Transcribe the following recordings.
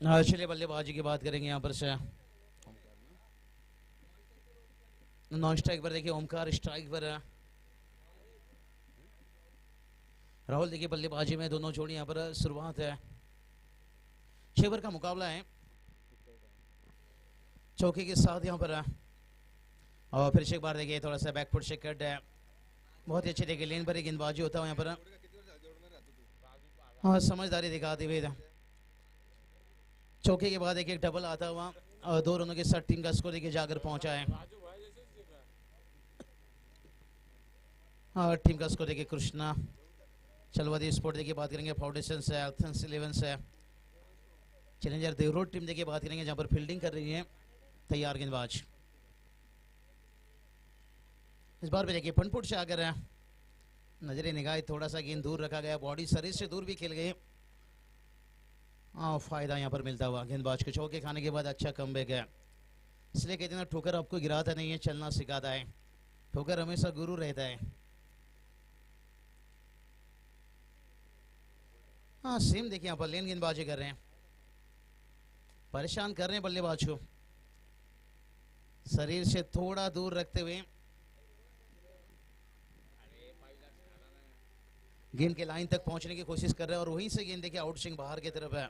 चलिए बल्लेबाजी की बात करेंगे यहाँ पर से। नॉन स्ट्राइक पर देखिए ओमकार, स्ट्राइक पर है राहुल। देखिए बल्लेबाजी में दोनों जोड़ी यहाँ पर शुरुआत है। 6 ओवर का मुकाबला है, चौके के साथ यहाँ पर है। और फिर से एक बार देखिए थोड़ा सा बैकफुट से कट है, बहुत ही अच्छे देखिए लेन पर एक गेंदबाजी होता है यहाँ पर। हाँ, समझदारी दिखाते हुए चौके के बाद एक डबल आता हुआ और 2 रनों के साथ टीम का स्कोर देखिए जाकर पहुंचा है। हाँ, टीम का स्कोर देखिए कृष्णा चलवादी स्पोर्ट देखिए बात करेंगे, फाउंडेशन से, एथेंस 11 से, चैलेंजर देवरोड टीम देखिए बात करेंगे जहां पर फील्डिंग कर रही है तैयार गेंदबाज। इस बार भी देखिए फनपुट से आकर है, नजरे निगाह थोड़ा सा गेंद दूर रखा गया, बॉडी शरीर से दूर भी खेल गए। हाँ, फायदा यहाँ पर मिलता हुआ गेंदबाज को। चौके खाने के बाद अच्छा कमबैक है, इसलिए कहते हैं ना ठोकर आपको गिराता नहीं है, चलना सिखाता है। ठोकर हमेशा गुरु रहता है। हाँ, सेम देखिए यहाँ पर लेन गेंदबाजी कर रहे हैं, परेशान कर रहे हैं बल्लेबाज को, शरीर से थोड़ा दूर रखते हुए गेंद के लाइन तक पहुंचने की कोशिश कर रहे हैं और वहीं से गेंद देखिए आउट स्विंग बाहर की तरफ है,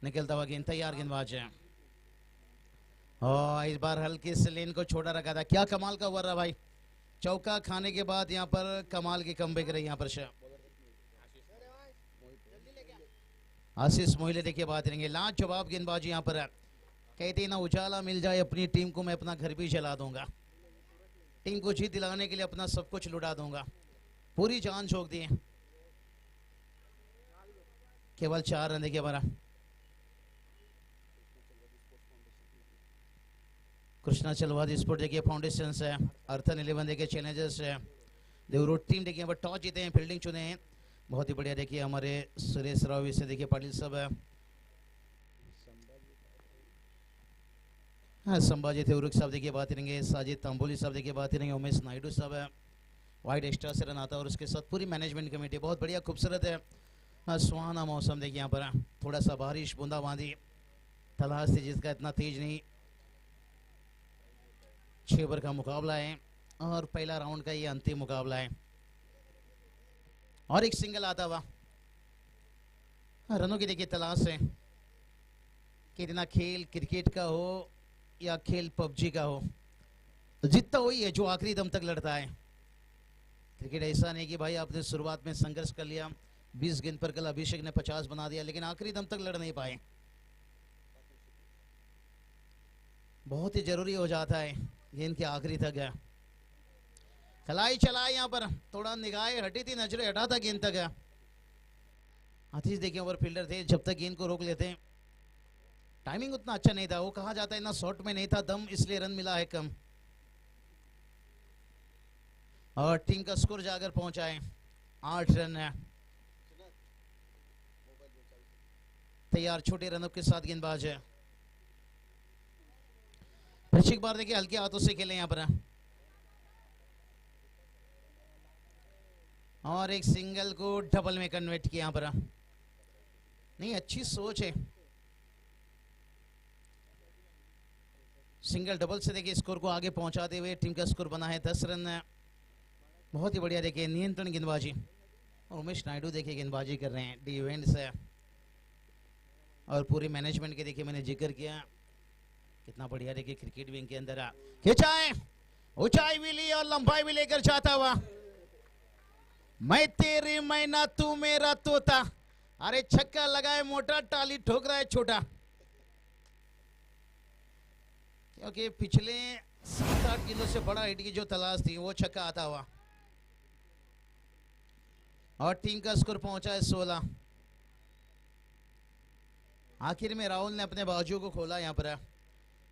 निकलता हुआ गेंद तैयार गेंदबाज है। और इस बार हल्के से लेन को छोटा रखा था, क्या कमाल का हुआ रहा भाई। चौका खाने के बाद यहाँ पर कमाल की कमबैक रही यहाँ पर आशीष मोहिले देखिए बात करेंगे, लाजवाब गेंदबाजी यहाँ पर है। कहते हैं ना उजाला मिल जाए अपनी टीम को, मैं अपना घर भी जला दूंगा, टीम को जीत दिलाने के लिए अपना सब कुछ लुटा दूंगा, पूरी जान झोंक दी। केवल 4 रन देखिए हमारा कृष्णा चलवादी स्पोर्ट देखिए फाउंडेशन से, अर्थन 11 देखिए चैलेंजर्स है, देवरोड टीम देखिए यहाँ पर टॉस जीते हैं, फील्डिंग चुने हैं, बहुत ही बढ़िया। देखिए हमारे सुरेश राव से देखिए पाटिल साहब है, हाँ संभाजी थे उरुक साहब देखिए बात करेंगे, साजिद तांबोली साहब देखिए बात करेंगे, उमेश नायडू साहब है, वाइड एक्स्ट्रा से रन आता है और उसके साथ पूरी मैनेजमेंट कमेटी बहुत बढ़िया खूबसूरत है। हाँ, सुहाना मौसम देखिए यहाँ पर थोड़ा सा बारिश बूंदाबांदी तलाश थी जिसका इतना तेज नहीं। 6 ओवर का मुकाबला है और पहला राउंड का ये अंतिम मुकाबला है और एक सिंगल आता हुआ। रनों की देखिए तलाश है, कितना खेल क्रिकेट का हो या खेल पबजी का हो, जीतता वही है जो आखिरी दम तक लड़ता है। क्रिकेट ऐसा नहीं कि भाई आपने शुरुआत में संघर्ष कर लिया, 20 गेंद पर कल अभिषेक ने 50 बना दिया लेकिन आखिरी दम तक लड़ नहीं पाए। बहुत ही जरूरी हो जाता है गेंद के आखिरी तक है। खलाई चला यहाँ पर, थोड़ा निगाहें हटी थी, नजरें हटा था गेंद तक है। आतिश देखिए ओवर फील्डर थे, जब तक गेंद को रोक लेते, टाइमिंग उतना अच्छा नहीं था, वो कहा जाता है ना शॉट में नहीं था दम, इसलिए रन मिला है कम। और टीम का स्कोर जाकर पहुंचा है 8 रन है। तैयार छोटे रनों के साथ गेंदबाज है। एक बार देखिए हल्के हाथों से खेले यहाँ पर और एक सिंगल को डबल में कन्वर्ट किया यहाँ पर। नहीं, अच्छी सोच है, सिंगल डबल से देखिए स्कोर को आगे पहुंचाते हुए टीम का स्कोर बना है 10 रन। बहुत ही बढ़िया देखिए नियंत्रण गेंदबाजी, और उमेश नायडू देखिए गेंदबाजी कर रहे हैं डी इवेंट से, और पूरी मैनेजमेंट के देखिए मैंने जिक्र किया कितना बढ़िया देखिए क्रिकेट विंग के अंदर खिंचाए, ऊंचाई भी ली और लंबाई भी लेकर जाता हुआ, मैं तेरी मैना तू मेरा तोता, अरे छक्का लगाए मोटा, टाली ठोक रहा है छोटा। क्योंकि पिछले 7-8 गेंदों से बड़ा हिट की जो तलाश थी वो छक्का आता हुआ, और टीम का स्कोर पहुंचा है 16। आखिर में राहुल ने अपने बाजुओं को खोला यहाँ पर।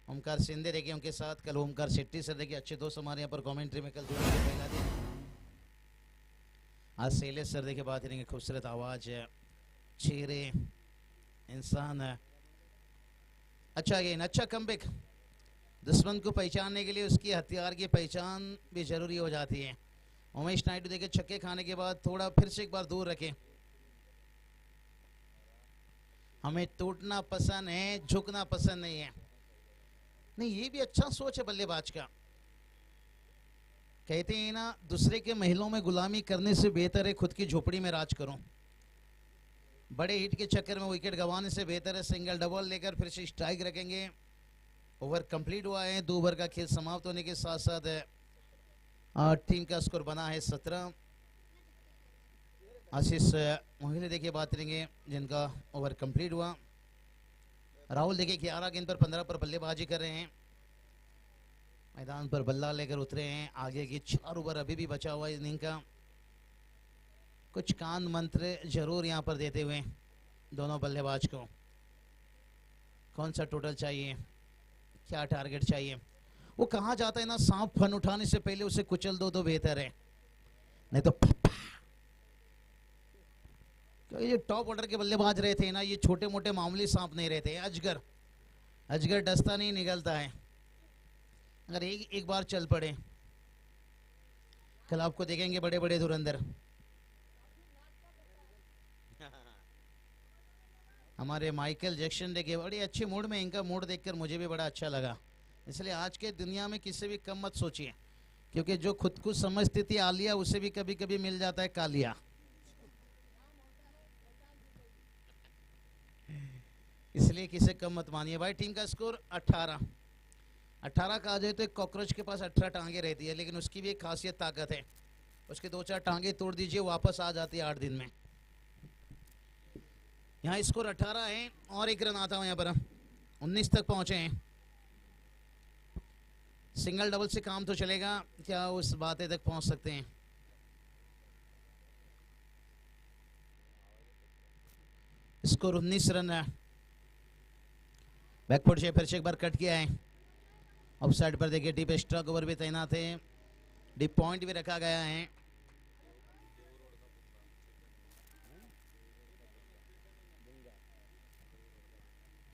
ओमकार सिंधे देखिए उनके साथ, कल ओमकार शेट्टी सर देखिए अच्छे दोस्त हमारे यहाँ पर कमेंट्री में कल जुड़े थे पहला दिन। आज शैलेश सर देखिए बात करेंगे, खूबसूरत आवाज है, चेहरे, इंसान है। अच्छा गेंद, अच्छा कमबैक, दुश्मन को पहचानने के लिए उसकी हथियार की पहचान भी जरूरी हो जाती है। उमेश नायडू देखिए छक्के खाने के बाद थोड़ा फिर से एक बार दूर रखे, हमें टूटना पसंद है, झुकना पसंद नहीं है। नहीं, ये भी अच्छा सोच है बल्लेबाज का। कहते हैं ना, दूसरे के महलों में गुलामी करने से बेहतर है खुद की झोपड़ी में राज करूं। बड़े हिट के चक्कर में विकेट गंवाने से बेहतर है सिंगल डबल लेकर फिर से स्ट्राइक रखेंगे। ओवर कंप्लीट हुआ है, 2 ओवर का खेल समाप्त होने के साथ साथ टीम का स्कोर बना है 17। आशीष मोहिले देखिए बात करेंगे जिनका ओवर कंप्लीट हुआ। राहुल देखिए 11 गेंद पर 15 पर बल्लेबाजी कर रहे हैं, मैदान पर बल्ला लेकर उतरे हैं। आगे की 4 ओवर अभी भी बचा हुआ है इनिंग का। कुछ कान मंत्र जरूर यहां पर देते हुए दोनों बल्लेबाज को, कौन सा टोटल चाहिए, क्या टारगेट चाहिए। वो कहा जाता है ना, सांप फन उठाने से पहले उसे कुचल दो तो बेहतर है, नहीं तो ये टॉप ऑर्डर के बल्लेबाज रहते हैं ना, ये छोटे मोटे मामूली सांप नहीं रहते। अजगर, अजगर डसता नहीं निकलता है। अगर एक बार चल पड़े, कल आपको देखेंगे बड़े बड़े धुरंधर। हमारे माइकल जैक्सन देखिए बड़े अच्छे मूड में, इनका मूड देखकर मुझे भी बड़ा अच्छा लगा। इसलिए आज के दुनिया में किसी भी कम मत सोचिए, क्योंकि जो खुद को समझती थी आलिया, उसे भी कभी कभी मिल जाता है कालिया। इसलिए किसे कम मत मानिए भाई। टीम का स्कोर 18 कहा जाए तो एक कॉकरोच के पास 18 टांगे रहती है, लेकिन उसकी भी एक खासियत ताकत है, उसके 2-4 टांगे तोड़ दीजिए वापस आ जाती है 8 दिन में। यहाँ स्कोर 18 है और 1 रन आता हूँ यहाँ पर। 19 तक पहुंचे हैं। सिंगल डबल से काम तो चलेगा क्या, उस बातें तक पहुंच सकते हैं। स्कोर 19 रन है। बैकफुट से फिर से एक बार कट किया है। ऑफ साइड पर देखिए डीप स्ट्रोक ओवर भी तैनात है, डीप पॉइंट भी रखा गया है।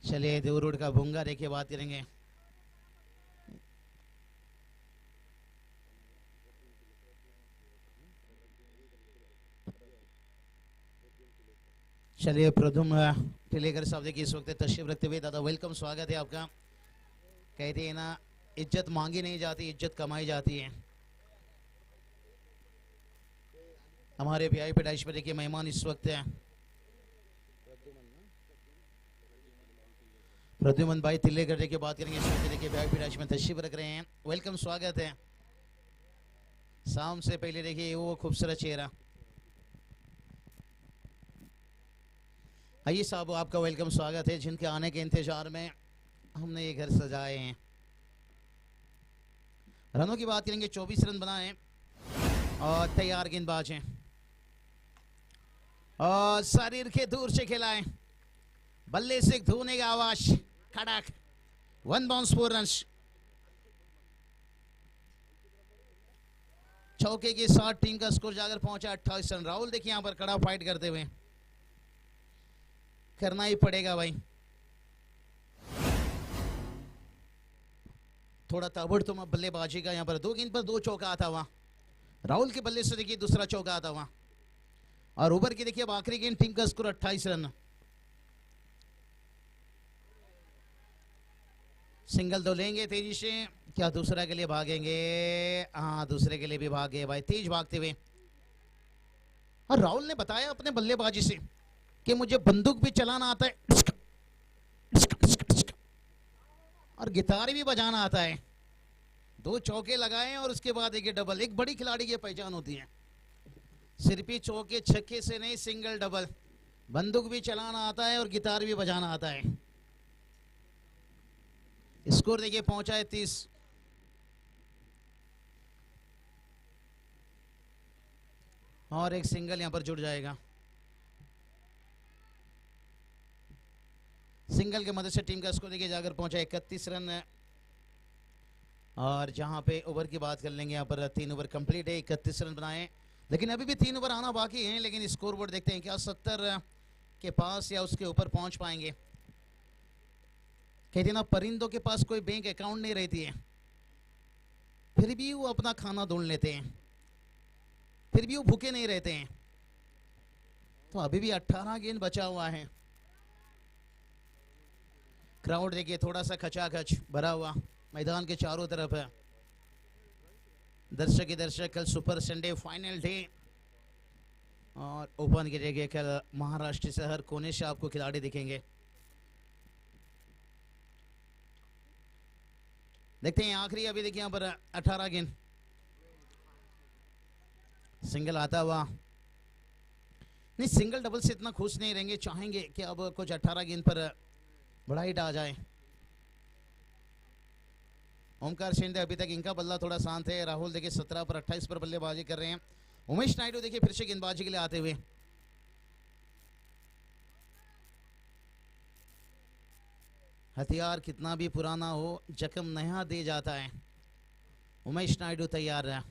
चलिए देव रोड का भूंगा देखिए बात करेंगे। चलिए प्रधुम टिलेकर साहब देखिए इस वक्त तशरीफ रखते हुए, दादा वेलकम, स्वागत है आपका। कहते हैं ना, इज्जत मांगी नहीं जाती, इज्जत कमाई जाती है। हमारे वीआईपी डाइश पर देखिए मेहमान इस वक्त है प्रद्युमन भाई तिलेकर देखिए बात करेंगे। इस वक्त देखिए वीआईपी डाइश में तशरीफ रख रहे हैं, वेलकम, स्वागत है। शाम से पहले देखिए वो खूबसूरत चेहरा। आइए साहब, आपका वेलकम, स्वागत है। जिनके आने के इंतजार में हमने ये घर सजाए हैं। रनों की बात करेंगे, 24 रन बनाए और तैयार गेंदबाज हैं और शरीर के दूर से खिलाए, बल्ले से धोने की आवाज, खड़क, 1 बाउंस 4 रन। चौके के साथ टीम का स्कोर जाकर पहुंचा 28 रन। राहुल देखिए यहां पर कड़ा फाइट करते हुए, करना ही पड़ेगा भाई। थोड़ा ताबड़तोड़ बल्लेबाजी का यहाँ पर 2 गेंद पर 2 चौका आता हुआ। राहुल के बल्ले से देखिए दूसरा चौका आता हुआ और ओवर की देखिए अब आखिरी गेंद, टीम का स्कोर 28 रन। सिंगल तो लेंगे तेजी से, क्या दूसरा के लिए भागेंगे? हाँ, दूसरे के लिए भी भागे भाई, तेज भागते हुए। और राहुल ने बताया अपने बल्लेबाजी से कि मुझे बंदूक भी चलाना आता है और गिटार भी बजाना आता है। 2 चौके लगाए और उसके बाद एक डबल। एक बड़ी खिलाड़ी की पहचान होती है, सिर्फ ही चौके छक्के से नहीं, सिंगल डबल। बंदूक भी चलाना आता है और गिटार भी बजाना आता है। स्कोर देखिए पहुंचा है 30। और एक सिंगल यहां पर जुड़ जाएगा। सिंगल के मदद से टीम का स्कोर देखिए जाकर पहुंचा 31 रन है। और जहां पे ओवर की बात कर लेंगे, यहाँ पर 3 ओवर कंप्लीट है, 31 रन बनाए, लेकिन अभी भी 3 ओवर आना बाकी है। लेकिन स्कोर बोर्ड देखते हैं क्या 70 के पास या उसके ऊपर पहुंच पाएंगे। कहते ना, परिंदों के पास कोई बैंक अकाउंट नहीं रहती है, फिर भी वो अपना खाना ढूंढ लेते हैं, फिर भी वो भूखे नहीं रहते हैं। तो अभी भी 18 गेंद बचा हुआ है। क्राउड देखिए थोड़ा सा खचाखच भरा हुआ मैदान के चारों तरफ है। दर्शक ही दर्शक, कल सुपर संडे फाइनल डे और ओपन के देखिए कल महाराष्ट्र से हर कोने से आपको खिलाड़ी दिखेंगे। देखते हैं आखिरी अभी देखिए यहाँ पर 18 गेंद, सिंगल आता हुआ नहीं, सिंगल डबल से इतना खुश नहीं रहेंगे, चाहेंगे कि अब कुछ 18 गेंद पर बड़ा हिट आ जाए। ओमकार शिंदे अभी तक इनका बल्ला थोड़ा शांत है। राहुल देखिए 17 पर 28 पर बल्लेबाजी कर रहे हैं। उमेश नायडू देखिए फिर से गेंदबाजी के लिए आते हुए। हथियार कितना भी पुराना हो, जख्म नया दे जाता है। उमेश नायडू तैयार रहा।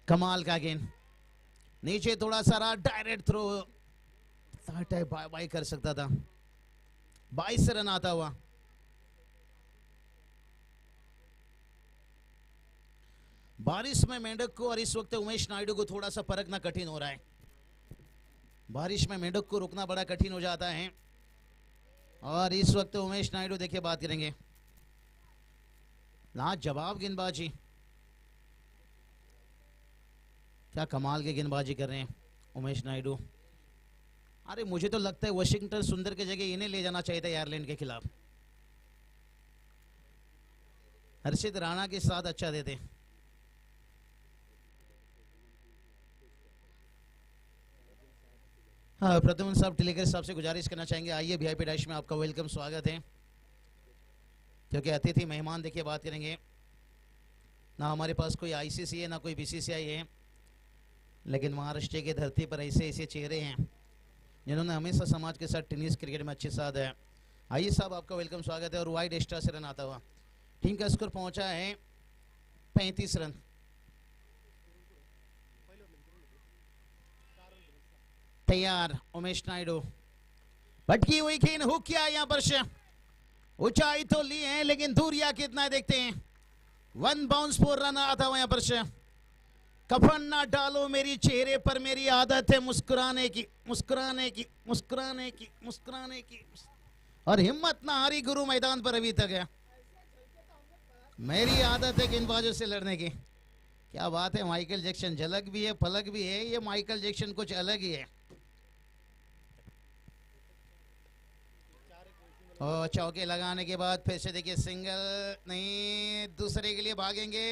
कमाल का गेंद, नीचे थोड़ा सारा डायरेक्ट थ्रो, बाय बाय कर सकता था। 22 रन आता हुआ। बारिश में मेंढक को और इस वक्त उमेश नायडू को थोड़ा सा परखना कठिन हो रहा है। बारिश में मेंढक को रुकना बड़ा कठिन हो जाता है और इस वक्त उमेश नायडू देखिए बात करेंगे। लाजवाब गेंदबाजी, क्या कमाल के गेंदबाजी कर रहे हैं उमेश नायडू। अरे मुझे तो लगता है वाशिंगटन सुंदर की जगह इन्हें ले जाना चाहिए था आयरलैंड के खिलाफ। हर्षित राणा के साथ अच्छा देते। हाँ, प्रद्युम्न साहब टिलेकर साहब से गुजारिश करना चाहेंगे, आइए वीआईपी डैश में आपका वेलकम, स्वागत है। क्योंकि अतिथि मेहमान देखिए बात करेंगे। ना हमारे पास कोई आईसीसी है ना कोई बीसीसीआई है, लेकिन महाराष्ट्र की धरती पर ऐसे ऐसे चेहरे हैं जिन्होंने हमेशा समाज के साथ टेनिस क्रिकेट में अच्छे साथ है। आइए साहब, आपका वेलकम, स्वागत है। और वाइड एक्स्ट्रा से रन आता हुआ टीम का स्कोर पहुंचा है 35 रन। तैयार उमेश नायडू, भटकी हुई गेंद, हुक किया यहाँ पर से, ऊंचाई तो ली है लेकिन दूरिया कितना देखते हैं। 1 बाउंस 4 रन आता हुआ यहाँ पर से। कफन ना डालो मेरी चेहरे पर, मेरी आदत है मुस्कुराने की, मुस्कुराने की, मुस्कुराने की, मुस्कुराने की, और हिम्मत ना हारी गुरु मैदान पर अभी तक है। मेरी आदत है गेंदबाजों से लड़ने की। क्या बात है, माइकल जैक्सन झलक भी है फलक भी है, ये माइकल जैक्सन कुछ अलग ही है। और चौके लगाने के बाद फिर से देखिए सिंगल नहीं, दूसरे के लिए भागेंगे।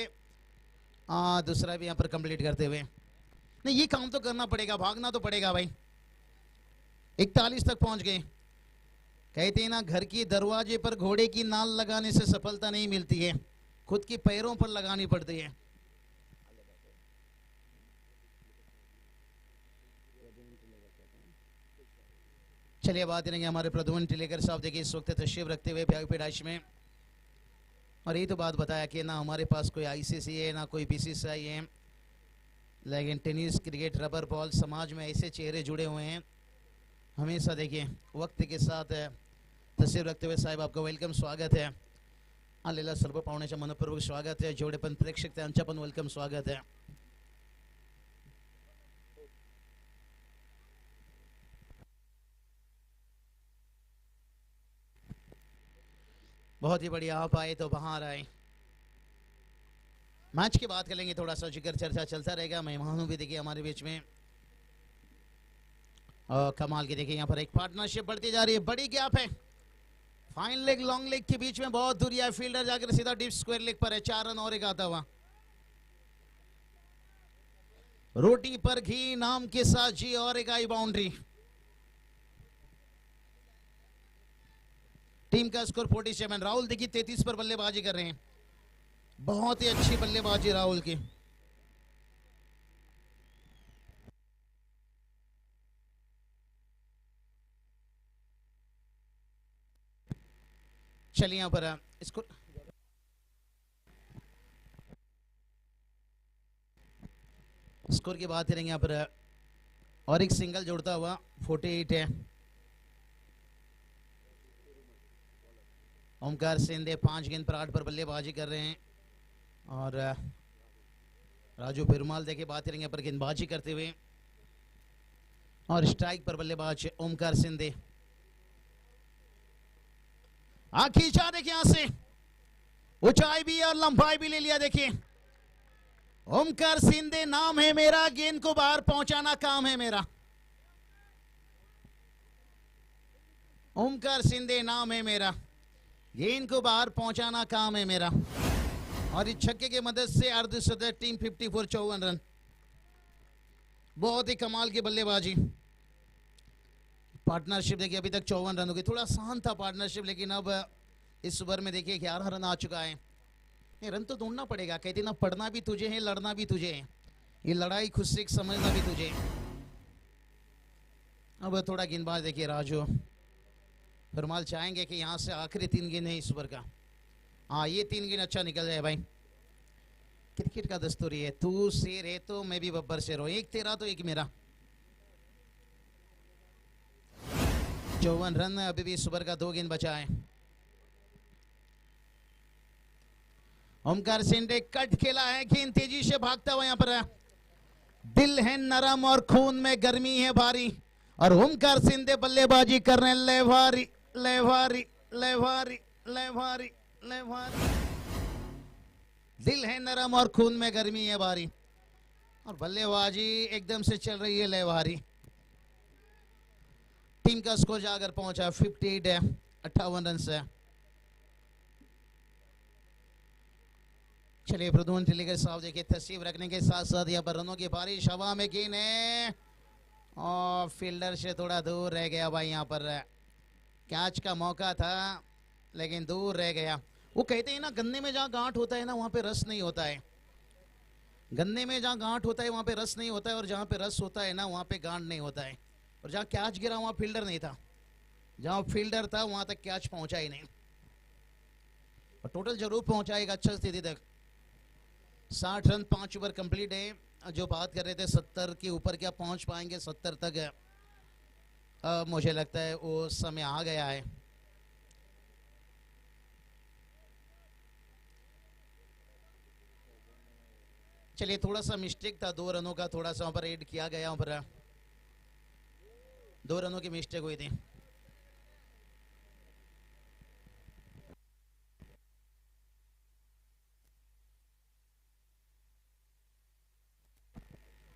दूसरा भी यहाँ पर कंप्लीट करते हुए। नहीं, ये काम तो करना पड़ेगा, भागना तो पड़ेगा भाई। 41 तक पहुंच गए। कहते हैं ना, घर की दरवाजे पर घोड़े की नाल लगाने से सफलता नहीं मिलती है, खुद की पैरों पर लगानी पड़ती है। चलिए बात करेंगे हमारे प्रद्युम्न टिलेकर साहब देखिए इस वक्त तशरीफ रखते हुए वीआईपी डैश में। और ये तो बात बताया कि ना हमारे पास कोई आईसीसी है ना कोई बीसीसीआई है, लेकिन टेनिस क्रिकेट रबर बॉल समाज में ऐसे चेहरे जुड़े हुए हैं हमेशा देखिए वक्त के साथ तस्वीर रखते हुए। साहेब आपका वेलकम, स्वागत है। आलेला सर्व पाहुण्याच्या मनपूर्वक स्वागत है। जेवढे पण प्रेक्षक त्यांचा पण वेलकम, स्वागत है। बहुत ही बढ़िया, आप आए तो बाहर आए। मैच की बात करेंगे, थोड़ा सा जिक्र चर्चा चलता रहेगा। मेहमानों भी देखिए हमारे बीच में। और कमाल की देखिए यहाँ पर एक पार्टनरशिप बढ़ती जा रही है, बड़ी गैप है। फाइन लेग लॉन्ग लेग के बीच में बहुत दूरी है। फील्डर जाकर सीधा डीप स्क्वायर लेग पर है। 4 रन और एक आता हुआ। रोटी पर घी नाम के साथ जी और एक आई बाउंड्री। टीम का स्कोर 47। राहुल देखिए 33 पर बल्लेबाजी कर रहे हैं। बहुत ही अच्छी बल्लेबाजी राहुल की। चलिए यहां पर इसको स्कोर की बात करेंगे। यहां पर और एक सिंगल जोड़ता हुआ 48 है। ओमकार सिंधे 5 गेंद पर 8 पर बल्लेबाजी कर रहे हैं। और राजू पेरुमाल देखिए बात करेंगे पर गेंदबाजी करते हुए। और स्ट्राइक पर बल्लेबाज ओमकार सिंधे। खींचा देखिए यहां से, ऊंचाई भी और लंबाई भी ले लिया। देखिए ओमकार सिंधे नाम है मेरा, गेंद को बाहर पहुंचाना काम है मेरा। ओमकार सिंधे नाम है मेरा, गेंद को बाहर पहुंचाना काम है मेरा। और इस छक्के की मदद से अर्धशतक, टीम 54 54 रन। बहुत ही कमाल की बल्लेबाजी। पार्टनरशिप देखिए अभी तक 54 रन हो गई। थोड़ा शांत था पार्टनरशिप, लेकिन अब इस ओवर में देखिए 11 रन आ चुका है। ये रन तो ढूंढना पड़ेगा, कहते ना पढ़ना भी तुझे है, लड़ना भी तुझे है। ये लड़ाई खुद से समझना भी तुझे है। अब थोड़ा गेंदबाज देखिए राजू फरमाल चाहेंगे कि यहाँ से आखिरी 3 गेंद है इस ओवर का। हाँ ये 3 गेंद अच्छा निकल जाए भाई। क्रिकेट का दस्तूर है, तू शेर है तो मैं भी बब्बर शेर हूं, एक तेरा तो एक मेरा। 54 रन अभी भी इस ओवर का 2 गेंद बचा है। ओमकार सिंह कट खेला है, गेंद तेजी से भागता हुआ यहाँ पर है। दिल है नरम और खून में गर्मी है भारी, और ओमकार सिंह बल्लेबाजी कर रहे हैं लेवारी लेवारी लेवारी लेवारी लेवारी। दिल है नरम और खून में गर्मी है भारी, और बल्लेबाजी एकदम से चल रही है लेवारी। टीम का स्कोर जाकर पहुंचा 58 है, 58 रन से। चलिए प्रद्युम्न टिलिगर साहब देखिए तस्वीर रखने के साथ साथ यहाँ पर रनों की बारिश, हवा में गेंद है और फील्डर से थोड़ा दूर रह गया भाई। यहाँ पर कैच का मौका था लेकिन दूर रह गया। वो कहते हैं ना गन्ने में जहाँ गांठ होता है ना वहाँ पे रस नहीं होता है। गन्ने में जहाँ गांठ होता है वहाँ पे रस नहीं होता है, और जहाँ पे रस होता है ना वहाँ पे गांठ नहीं होता है। और जहाँ कैच गिरा वहाँ फील्डर नहीं था, जहाँ फील्डर था वहाँ तक कैच पहुँचा ही नहीं। और टोटल जरूर पहुँचाएगा अच्छा स्थिति तक। 60 रन 5 ओवर कंप्लीट है। जो बात कर रहे थे 70 के ऊपर क्या पहुँच पाएंगे, 70 तक मुझे लगता है वो समय आ गया है। चलिए थोड़ा सा मिस्टेक था 2 रनों का, थोड़ा सा वहां पर ऐड किया गया, वहां पर 2 रनों की मिस्टेक हुई थी।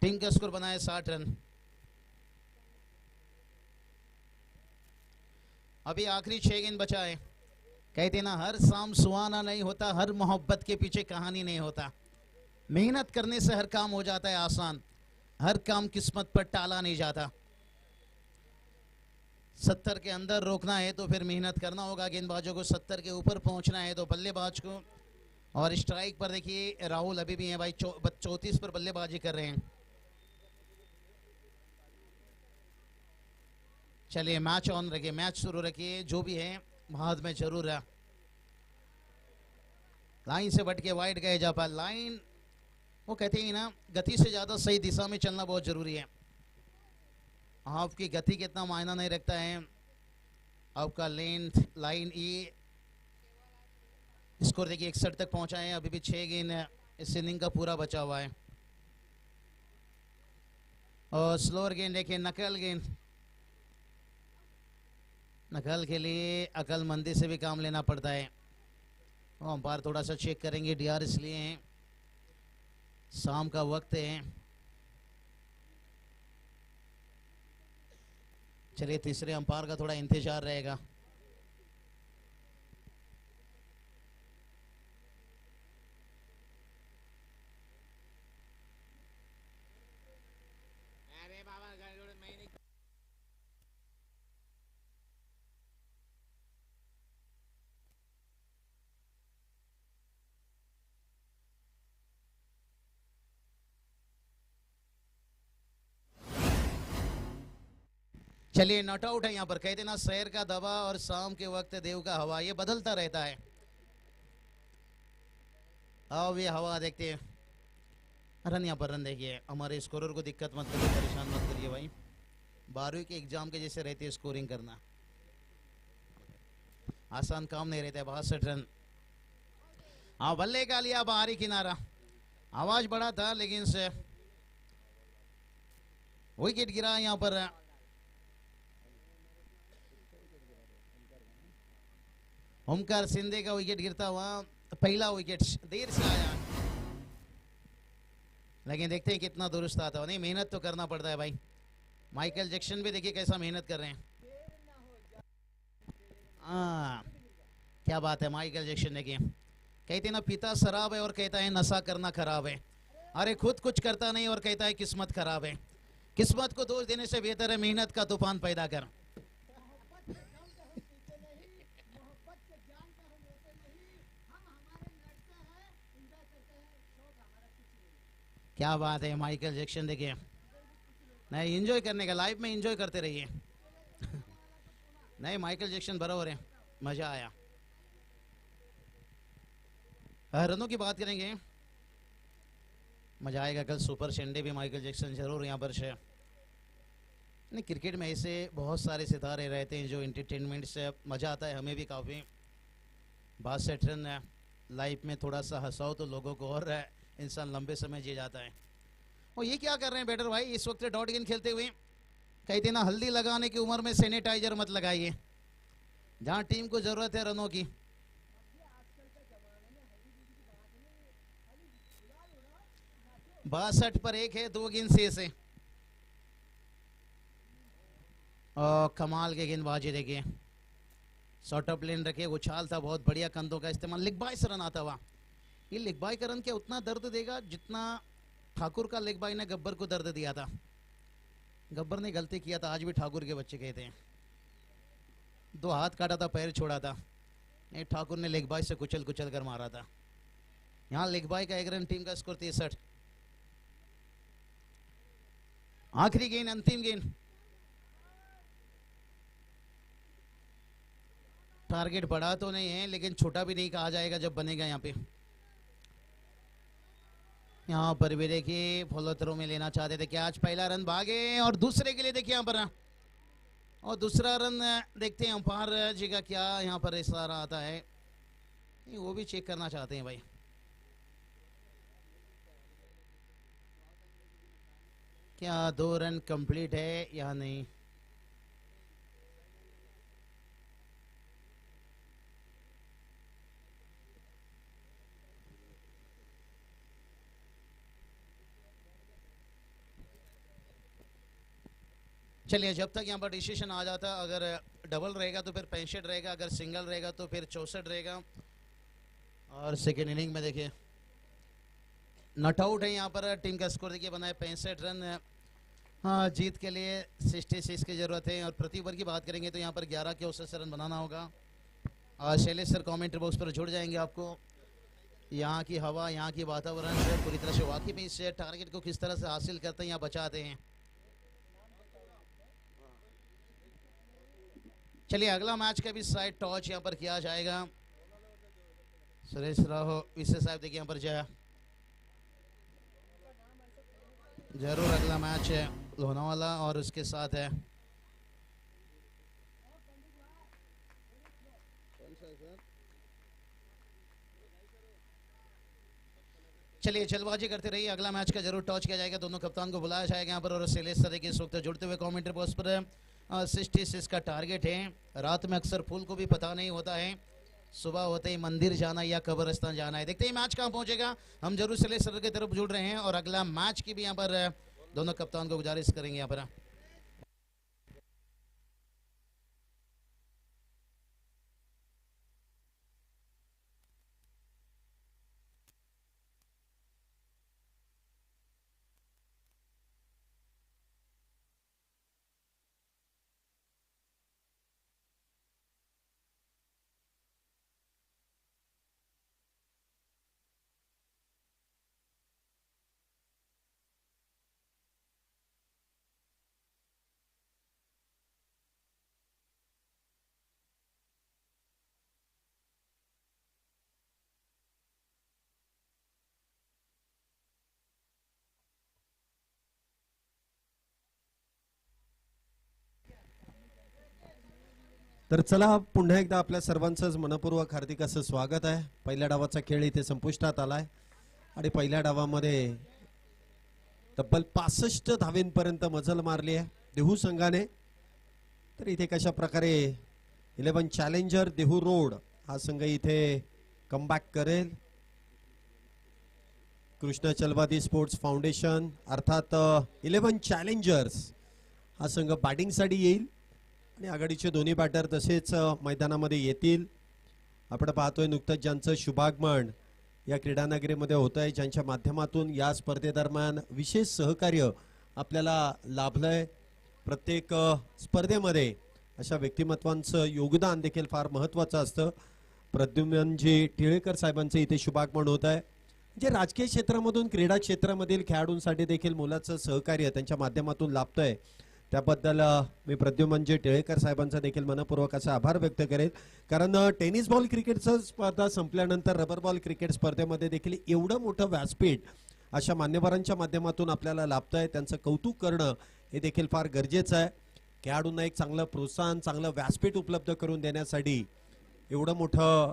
टीम का स्कोर बनाया 60 रन। अभी आखिरी 6 गेंद बचा है। कहते ना हर शाम सुहाना नहीं होता, हर मोहब्बत के पीछे कहानी नहीं होता। मेहनत करने से हर काम हो जाता है आसान, हर काम किस्मत पर टाला नहीं जाता। 70 के अंदर रोकना है तो फिर मेहनत करना होगा गेंदबाजों को, 70 के ऊपर पहुंचना है तो बल्लेबाज को। और स्ट्राइक पर देखिए राहुल अभी भी है भाई, 34 पर बल्लेबाजी कर रहे हैं। चलिए मैच ऑन रखिए, मैच शुरू रखिए, जो भी है बाद में जरूर है। Line say but K wide गए जा पा लाइन, वो कहते हैं ना गति से ज्यादा सही दिशा में चलना बहुत जरूरी है। आपकी गति कितना मायना नहीं रखता है, आपका लेंथ लाइन। ये स्कोर देखिए 61 तक पहुंचा है। अभी भी 6 गेंद इस इनिंग का पूरा बचा हुआ है। और स्लोअर गेंद देखिए नकल गेंद, नकल के लिए अकलमंदी से भी काम लेना पड़ता है। अंपायर थोड़ा सा चेक करेंगे, डीआर इसलिए है शाम का वक्त है। चलिए तीसरे अंपायर का थोड़ा इंतजार रहेगा। चलिए नॉट आउट है यहाँ पर। कहते ना शहर का दवा और शाम के वक्त देव का हवा, ये बदलता रहता है। अब ये हवा देखते हैं। रन यहाँ पर रन देखिए, हमारे स्कोरर को दिक्कत मत करिए, परेशान मत करिए भाई। 12वीं के एग्जाम के जैसे रहती है स्कोरिंग करना, आसान काम नहीं रहता है। 62 रन। हाँ बल्ले का लिया बाहरी किनारा, आवाज बड़ा था लेकिन से विकेट गिरा यहाँ पर। ओमकार सिंधे का विकेट गिरता हुआ पहला विकेट देर से आया, लेकिन देखते हैं कितना दुरुस्त आता है। नहीं, मेहनत तो करना पड़ता है भाई। माइकल जैक्सन भी देखिए कैसा मेहनत कर रहे हैं। हाँ, क्या बात है। माइकल जैक्सन देखिए, कहते ना पिता शराब है और कहता है नशा करना खराब है। अरे खुद कुछ करता नहीं और कहता है किस्मत खराब है। किस्मत को दोष देने से बेहतर है मेहनत का तूफान पैदा कर। क्या बात है। माइकल जैक्सन देखिए, नहीं एंजॉय करने का, लाइफ में एंजॉय करते रहिए। नहीं, माइकल जैक्सन बराबर है, मजा आया। रनों की बात करेंगे, मजा आएगा। कल सुपर संडे भी माइकल जैक्सन जरूर यहाँ पर है। नहीं, क्रिकेट में ऐसे बहुत सारे सितारे रहते हैं जो एंटरटेनमेंट से मज़ा आता है, हमें भी काफ़ी। 62 रन लाइफ में थोड़ा सा हंसाओ तो लोगों को और इंसान लंबे समय जी जाता है। और ये क्या कर रहे हैं बैटर भाई इस वक्त डॉट गेंद खेलते हुए? कहते ना हल्दी लगाने की उम्र में सैनिटाइजर मत लगाइए, जहाँ टीम को ज़रूरत है रनों की। बासठ पर 1 है, 2 गेंद शेष है। और कमाल के गेंदबाजी देखिए, शॉर्ट ऑफ लेन रखे, उछाल था बहुत बढ़िया, कंधों का इस्तेमाल, लेग बाय से रन आता हुआ। ये लेग बाय का रन क्या उतना दर्द देगा जितना ठाकुर का लेग बाय ने गब्बर को दर्द दिया था। गब्बर ने गलती किया था, आज भी ठाकुर के बच्चे कहते हैं। 2 हाथ काटा था, पैर छोड़ा था, नहीं ठाकुर ने लेग बाय से कुचल कुचल कर मारा था। यहाँ लेग बाय का 1 रन, टीम का स्कोर 63। आखिरी गेंद, अंतिम गेंद। टारगेट बड़ा तो नहीं है लेकिन छोटा भी नहीं कहा जाएगा जब बनेगा। यहाँ पे यहाँ पर भी देखिए फॉलो थ्रो में लेना चाहते थे, क्या आज पहला रन भागे और दूसरे के लिए देखिए यहाँ पर, और दूसरा रन देखते हैं अंपायर जी का क्या यहाँ पर इशारा आता है, वो भी चेक करना चाहते हैं भाई। क्या 2 रन कंप्लीट है या नहीं? चलिए, जब तक यहाँ पर डिसीजन आ जाता, अगर डबल रहेगा तो फिर 65 रहेगा, अगर सिंगल रहेगा तो फिर 64 रहेगा। और सेकेंड इनिंग में देखिए नॉट आउट है यहाँ पर, टीम का स्कोर देखिए बना है 65 रन। हाँ, जीत के लिए 66 की जरूरत है। और प्रति ओवर की बात करेंगे तो यहाँ पर 11 के औसत से रन बनाना होगा। और शैलेश सर कमेंट्री बॉक्स पर जुड़ जाएंगे, आपको यहाँ की हवा, यहाँ की वातावरण से पूरी तरह से वाकिफ है। इस टारगेट को किस तरह से हासिल करते हैं या बचाते हैं। चलिए, अगला मैच का भी साइड टॉच यहाँ पर किया जाएगा। सुरेश राव विशेष साहब देखिए यहाँ पर जाया, जरूर अगला मैच है लोनावाला और उसके साथ है चलिए जल्दबाजी करते रहिए, अगला मैच का जरूर टॉच किया जाएगा, दोनों कप्तान को बुलाया जाएगा यहाँ पर। और शैलेश सर के इस वक्त जुड़ते हुए कमेंट्री बॉक्स पर 66 का टारगेट है। रात में अक्सर फूल को भी पता नहीं होता है सुबह होते ही मंदिर जाना या कब्रिस्तान जाना है। देखते हैं मैच कहाँ पहुंचेगा। हम जरूर शैलेश सर की तरफ जुड़ रहे हैं और अगला मैच की भी यहाँ पर दोनों कप्तान को गुजारिश करेंगे यहाँ पर। तर चला पुन्हा एकदा आपल्या सर्वांचंच मनपूर्वक हार्दिक असं स्वागत आहे। पहिल्या डावाचा खेळ इथे संपुष्टात आलाय आणि पहिल्या डावामध्ये तब्बल 65 धावेंपर्यंत मजल मारली आहे देहू संघाने। तर इथे कशा प्रकारे 11 चॅलेंजर देहू रोड हा संघ इथे कमबॅक करेल. कृष्ण चलवादी स्पोर्ट्स फाउंडेशन अर्थात 11 चॅलेंजर्स हा संघ बॅटिंगसाठी येईल आणि आघाडीचे दोन्ही बॅटर तसेच मैदानामध्ये येतील. आपण पाहतोय नुकतंच ज्यांचं शुभागमन या क्रीडानगरीमध्ये होत आहे, ज्यांच्या माध्यमातून या स्पर्धेदरम्यान विशेष सहकार्य आपल्याला लाभलंय. प्रत्येक स्पर्धेमध्ये अशा व्यक्तिमत्वांचं योगदान देखील फार महत्त्वाचं असतं. प्रद्युम्नजी टिळेकर साहेबांचं इथे शुभागमन होत आहे. जे राजकीय क्षेत्रामधून क्रीडा क्षेत्रामधील खेळाडूंसाठी देखील मोलाचं सहकार्य त्यांच्या माध्यमातून लाभतंय, त्याबद्दल मी प्रद्युम्नजी टिळेकर साहेबांचा देखील मनपूर्वक असा आभार व्यक्त करेल. कारण टेनिस बॉल क्रिकेटचं स्पर्धा संपल्यानंतर रबर बॉल क्रिकेट स्पर्धेमध्ये देखील एवढं मोठं व्यासपीठ अशा मान्यवरांच्या माध्यमातून आपल्याला लाभतंय. त्यांचं कौतुक करणं हे देखील फार गरजेचं आहे. खेळाडूंना एक चांगलं प्रोत्साहन, चांगलं व्यासपीठ उपलब्ध करून देण्यासाठी एवढं मोठं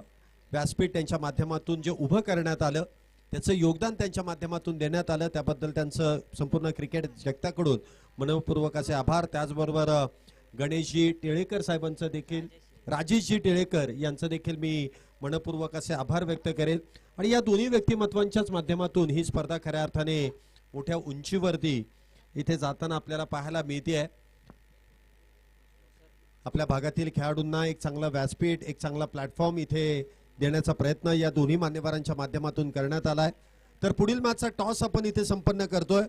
व्यासपीठ त्यांच्या माध्यमातून जे उभं करण्यात आलं, त्याचं योगदान त्यांच्या माध्यमातून देण्यात आलं, त्याबद्दल त्यांचं संपूर्ण क्रिकेट जगताकडून मनपूर्वक असे आभार. त्याचबरोबर गणेशजी टिळेकर साहेबांचं देखील, राजेशजी टिळेकर यांचं देखील मी मनपूर्वक असे आभार व्यक्त करेल. आणि या दोन्ही व्यक्तिमत्वांच्याच माध्यमातून ही स्पर्धा खऱ्या अर्थाने मोठ्या उंचीवरती इथे जाताना आपल्याला पाहायला मिळते आहे. आपल्या भागातील खेळाडूंना एक चांगला व्यासपीठ, एक चांगला प्लॅटफॉर्म इथे देण्याचा प्रयत्न या दोन्ही मान्यवरांच्या माध्यमातून करण्यात आलाय. तर पुढील मॅचचा टॉस आपण इथे संपन्न करतोय.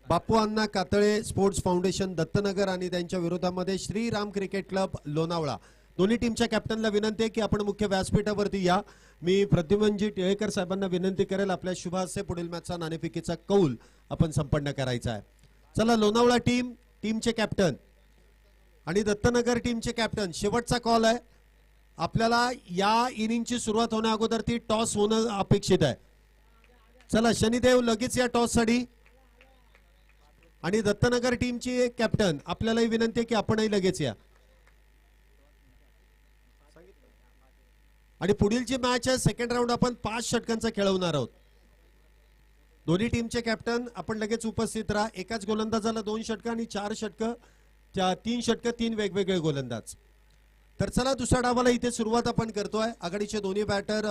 बापू अण्णा कातळे स्पोर्ट्स फाउंडेशन दत्तनगर आणि त्यांच्या विरोधामध्ये श्रीराम क्रिकेट क्लब लोणावळा. दोन्ही टीमच्या कॅप्टनला विनंती आहे की आपण मुख्य व्यासपीठावरती या. मी प्रद्युम्नजी टिळेकर साहेबांना विनंती करेल आपल्या शुभ हस्ते पुढील मॅचचा नाणेफेकीचा कौल आपण संपन्न करायचा आहे. चला, लोणावळा टीमचे कॅप्टन आणि दत्तनगर टीमचे कॅप्टन, शेवटचा कॉल आहे. आपल्याला या इनिंगची सुरुवात होण्या अगोदर ती टॉस होणं अपेक्षित आहे. चला शनिदेव लगेच या टॉस साठी. आणि दत्तनगर टीमची कॅप्टन, आपल्यालाही विनंती आहे की आपणही लगेच या. आणि पुढील जी मॅच आहे सेकंड राऊंड आपण 5 षटकांचा खेळवणार आहोत. दोन्ही टीमचे कॅप्टन आपण लगेच उपस्थित राहा. एकाच गोलंदाजाला 2 षटकं आणि 4 षटकं, 3 षटकं 3 वेगवेगळे गोलंदाज. तर चला दुसऱ्या डावाला इथे सुरुवात आपण करतोय. आघाडीचे दोन्ही बॅटर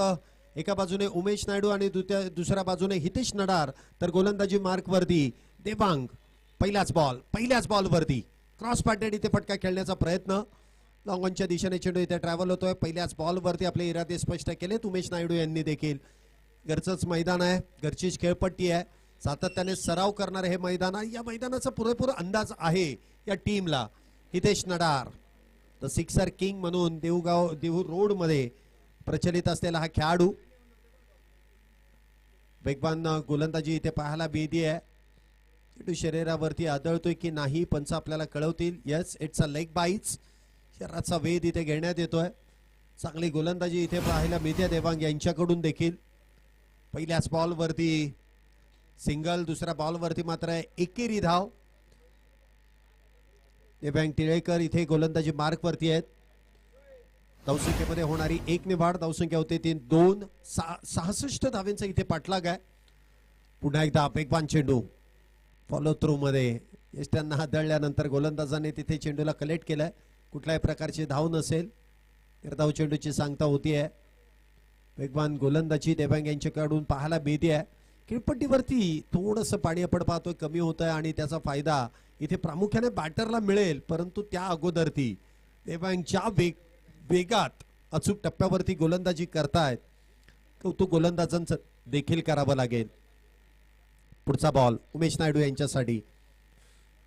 एका बाजूने उमेश नायडू आणि दुसऱ्या बाजूने हितेश नडार. तर गोलंदाजी मार्क वरती देवांग. पहिल्याच बॉल वरती क्रॉस पॅटेड इथे फटका खेळण्याचा प्रयत्न. लॉंगॉनच्या दिशेने चेंडू इथे ट्रॅव्हल होतोय. पहिल्याच बॉल वरती आपले इरादे स्पष्ट केलेत उमेश नायडू यांनी देखील. घरचंच मैदान आहे, घरचीच खेळपट्टी आहे, सातत्याने सराव करणारे हे मैदान आहे. या मैदानाचा पुरेपूर अंदाज आहे या टीमला. Hitesh Nadar the sixer king म्हणून देहू रोड मध्ये प्रचलित असलेला हा खेळाडू. वेगवान गोलंदाजी इथे पाहायला मिळते आहे. चेंडू शरीरावरती आदळतोय की नाही पंच आपल्याला कळवतील. Yes, it's a leg byes. शरीराचा वेध इथे घेण्यात येतोय. चांगली गोलंदाजी इथे पाहायला मिळते देवांग यांच्याकडून देखील. पहिल्याच बॉल वरती सिंगल, दुसऱ्या बॉल वरती मात्र एकेरी धाव. देवांग टिळेकर इथे गोलंदाजी मार्क वरती आहेत. धावसंख्येमध्ये होणारी 1 ने वाढ. धावसंख्या होते 3-2. 66 धावेंचा इथे पाठलाग आहे. पुन्हा एकदा वेगवान चेंडू फॉलो थ्रू मध्ये त्यांना हादळल्यानंतर गोलंदाजाने तिथे चेंडूला कलेक्ट केलाय. कुठल्याही प्रकारची धाव नसेल. निर्धाव चेंडूची सांगता होतीये. वेगवान गोलंदाजी देवांग यांच्याकडून पाहायला मिळते आहे. खेळपट्टीवरती थोडंसं पाणी आपण पाहतोय कमी होत आहे आणि त्याचा फायदा इथे प्रामुख्याने बॅटरला मिळेल. परंतु त्या अगोदर ती देवांग ज्या वेगात अचूक टप्प्यावरती गोलंदाजी करतायत, कौतुक गोलंदाजांचं देखील करावं लागेल. पुढचा बॉल उमेश नायडू यांच्यासाठी.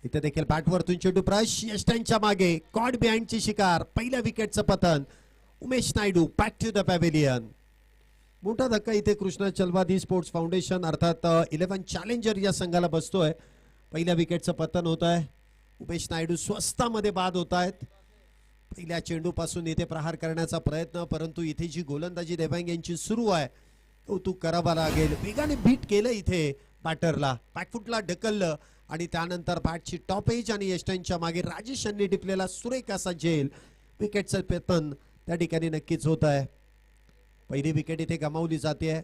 इथे देखील बॅटवरतून चेंडू ब्रश यष्टांच्या मागे कॉड बिहाइंडची शिकार. पहिल्या विकेटचं पतन. Umesh Naidu back to the pavilion. मोठा धक्का इथे कृष्णा चलवादी स्पोर्ट्स फाउंडेशन अर्थात 11 चॅलेंजर या संघाला बसतोय. पहिल्या विकेटचं पतन होत आहे. उमेश नायडू स्वस्तामध्ये बाद होत आहेत. पहिल्या चेंडूपासून इथे प्रहार करण्याचा प्रयत्न, परंतु इथे जी गोलंदाजी देवांग यांची सुरू आहे कौतुक करावा लागेल. वेगाने बीट केलं इथे बॅटरला, बॅकफुटला ढकललं आणि त्यानंतर बॅटची टॉप एज आणि यष्टांच्या मागे राजेश यांनी टिपलेला सुरेख असा झेल. विकेटचं पतन त्या ठिकाणी नक्कीच होत आहे. पहिली विकेट इथे गमावली जाते.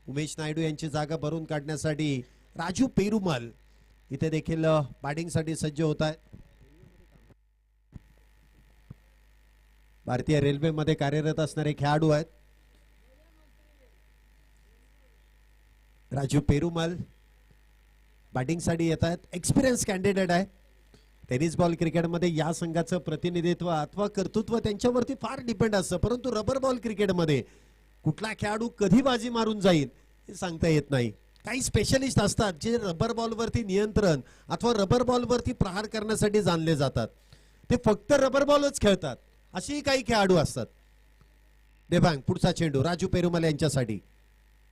उमेश नायडू यांची जागा भरून काढण्यासाठी राजू पेरुमल इथे देखील बॅटिंगसाठी सज्ज होत आहेत. भारतीय रेल्वेमध्ये कार्यरत असणारे खेळाडू आहेत. राजू पेरुमल बॅटिंगसाठी येत आहेत. एक्सपिरियन्स कॅन्डिडेट आहे. टेनिस बॉल क्रिकेटमध्ये या संघाचं प्रतिनिधित्व अथवा कर्तृत्व त्यांच्यावरती फार डिपेंड असतं, परंतु रबर बॉल क्रिकेटमध्ये कुठला खेळाडू कधी बाजी मारून जाईल हे सांगता येत नाही. काही स्पेशलिस्ट असतात जे रबर बॉलवरती नियंत्रण अथवा रबर बॉलवरती प्रहार करण्यासाठी जाणले जातात. ते फक्त रबर बॉलच खेळतात, अशी काही खेळाडू असतात. देवांग पुढचा चेंडू राजू पेरुमल यांच्यासाठी.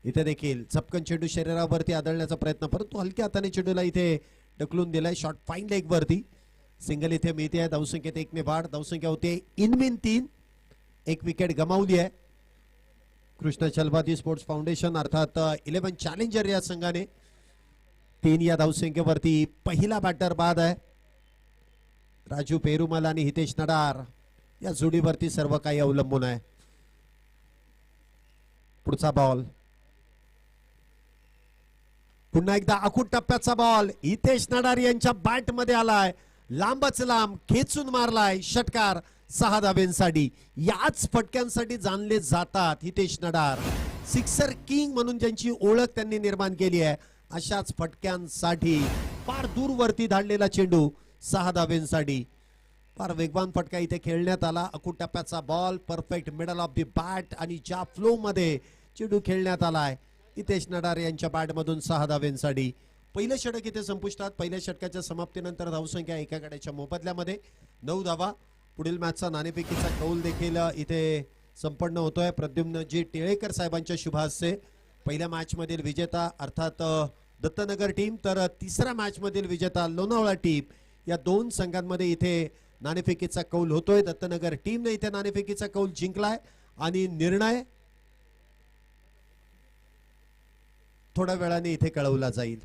इथे देखील चपकन चेंडू शरीरावरती आदळण्याचा प्रयत्न, परंतु हलक्या हाताने चेंडूला इथे ढकलून दिलाय. शॉट फाईन लेग वरती. सिंगल इथे मिळते आहे. धावसंख्येत 1 ने वाढ. धावसंख्या होते इनमिन 3. एक विकेट गमावली आहे. कृष्ण चलबादी स्पोर्ट्स फाउंडेशन अर्थात 11 चॅलेंजर या संघाने 3 या धावसंख्येवरती पहिला बॅटर बाद आहे. राजू पेरुमल आणि हितेश नडार या जोडीवरती सर्व काही अवलंबून आहे. पुढचा बॉल पुन्हा एकदा आखूड टप्प्याचा बॉल हितेश नडार यांच्या बॅट मध्ये आलाय. लांबच लांब खेचून मारलाय. षटकार 6 धाब्यांसाठी. याच फटक्यांसाठी जाणले जातात हितेश नडार. सिक्सर किंग म्हणून ज्यांची ओळख त्यांनी निर्माण केली आहे, अशाच फटक्यांसाठी फार दूरवरती धाडलेला चेंडू 6 धाब्यांसाठी. फार वेगवान फटका इथे खेळण्यात आला. आखूड टप्प्याचा ball perfect middle of the bat आणि ज्या फ्लो मध्ये चेंडू खेळण्यात आलाय हितेश नडार यांच्या बॅट मधून 6 धाब्यांसाठी. पहिलं षटक इथे संपुष्टात. पहिल्या षटकाच्या समाप्तीनंतर धावसंख्या एका गड्याच्या मोबदल्यामध्ये 9 धावा. पुढील मॅचचा नाणेफेकीचा कौल देखील इथे संपन्न होतोय प्रद्युम्न जी टिळेकर साहेबांच्या शुभ हस्ते. पहिल्या मॅच मधील विजेता अर्थात दत्तनगर टीम, तर तिसऱ्या मॅच मधील विजेता लोणावळा टीम, या दोन संघांमध्ये इथे नाणेफेकीचा कौल होतोय. दत्तनगर टीमने इथे नाणेफेकीचा कौल जिंकलाय आणि निर्णय थोड्या वेळाने इथे कळवला जाईल.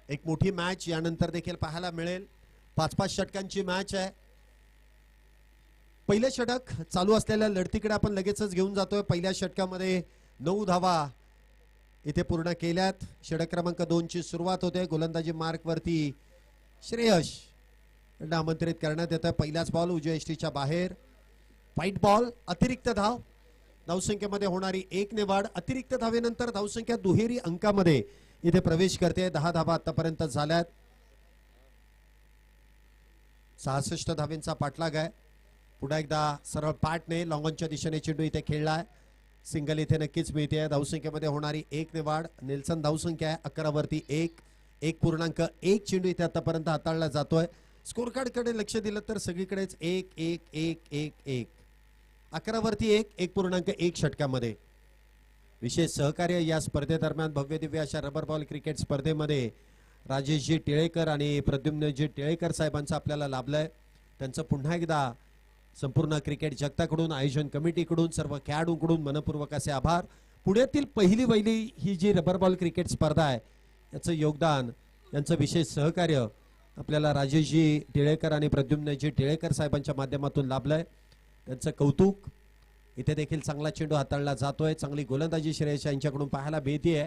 एक मोठी मॅच यानंतर देखील पाहायला मिळेल. 5-5 षटकांची मॅच आहे. पहिलं षटक चालू असलेल्या लढतीकडे आपण लगेचच घेऊन जातोय. पहिल्या षटकामध्ये 9 धावा इथे पूर्ण केल्यात. षटक क्रमांक 2 ची सुरुवात होते. गोलंदाजी मार्क वरती श्रेयश यांना आमंत्रित करण्यात येतं. पहिलाच बॉल उजव्या यष्टीच्या बाहेर. White ball. अतिरिक्त धाव. धावसंख्येमध्ये होणारी 1 ने वाढ. अतिरिक्त धावेनंतर धावसंख्या दुहेरी अंकामध्ये इथे प्रवेश करते. 10 धावा आतापर्यंत झाल्यात. 66 धावेंचा पाठलाग आहे. पुन्हा एकदा सरळ पाठने लॉंगॉनच्या दिशेने चेंडू इथे खेळलाय. सिंगल इथे नक्कीच मिळते. धावसंख्येमध्ये होणारी 1 ने वाढ. नेल्सन धावसंख्या आहे 11 वरती 1.1 चेंडू इथे आतापर्यंत हाताळला जातोय. स्कोर कार्ड कडे लक्ष दिलं तर सगळीकडेच 1-1-1-1-1. 11 वरती 1.1 षटकामध्ये. विशेष सहकार्य या स्पर्धेदरम्यान भव्य दिव्य अशा रबर बॉल क्रिकेट स्पर्धेमध्ये राजेशजी टिळेकर आणि प्रद्युम्नजी टिळेकर साहेबांचं आपल्याला लाभलंय. त्यांचं पुन्हा एकदा संपूर्ण क्रिकेट जगताकडून, आयोजन कमिटीकडून, सर्व खेळाडूंकडून मनपूर्वक असे आभार. पुण्यातील पहिली ही जी रबर बॉल क्रिकेट स्पर्धा आहे याचं योगदान, यांचं विशेष सहकार्य आपल्याला राजेशजी टिळेकर आणि प्रद्युम्नजी टिळेकर साहेबांच्या माध्यमातून लाभलंय. त्यांचं कौतुक. इथे देखील चांगला चेंडू हाताळला जातोय. चांगली गोलंदाजी श्रेयश यांच्याकडून पाहायला मिळतेय.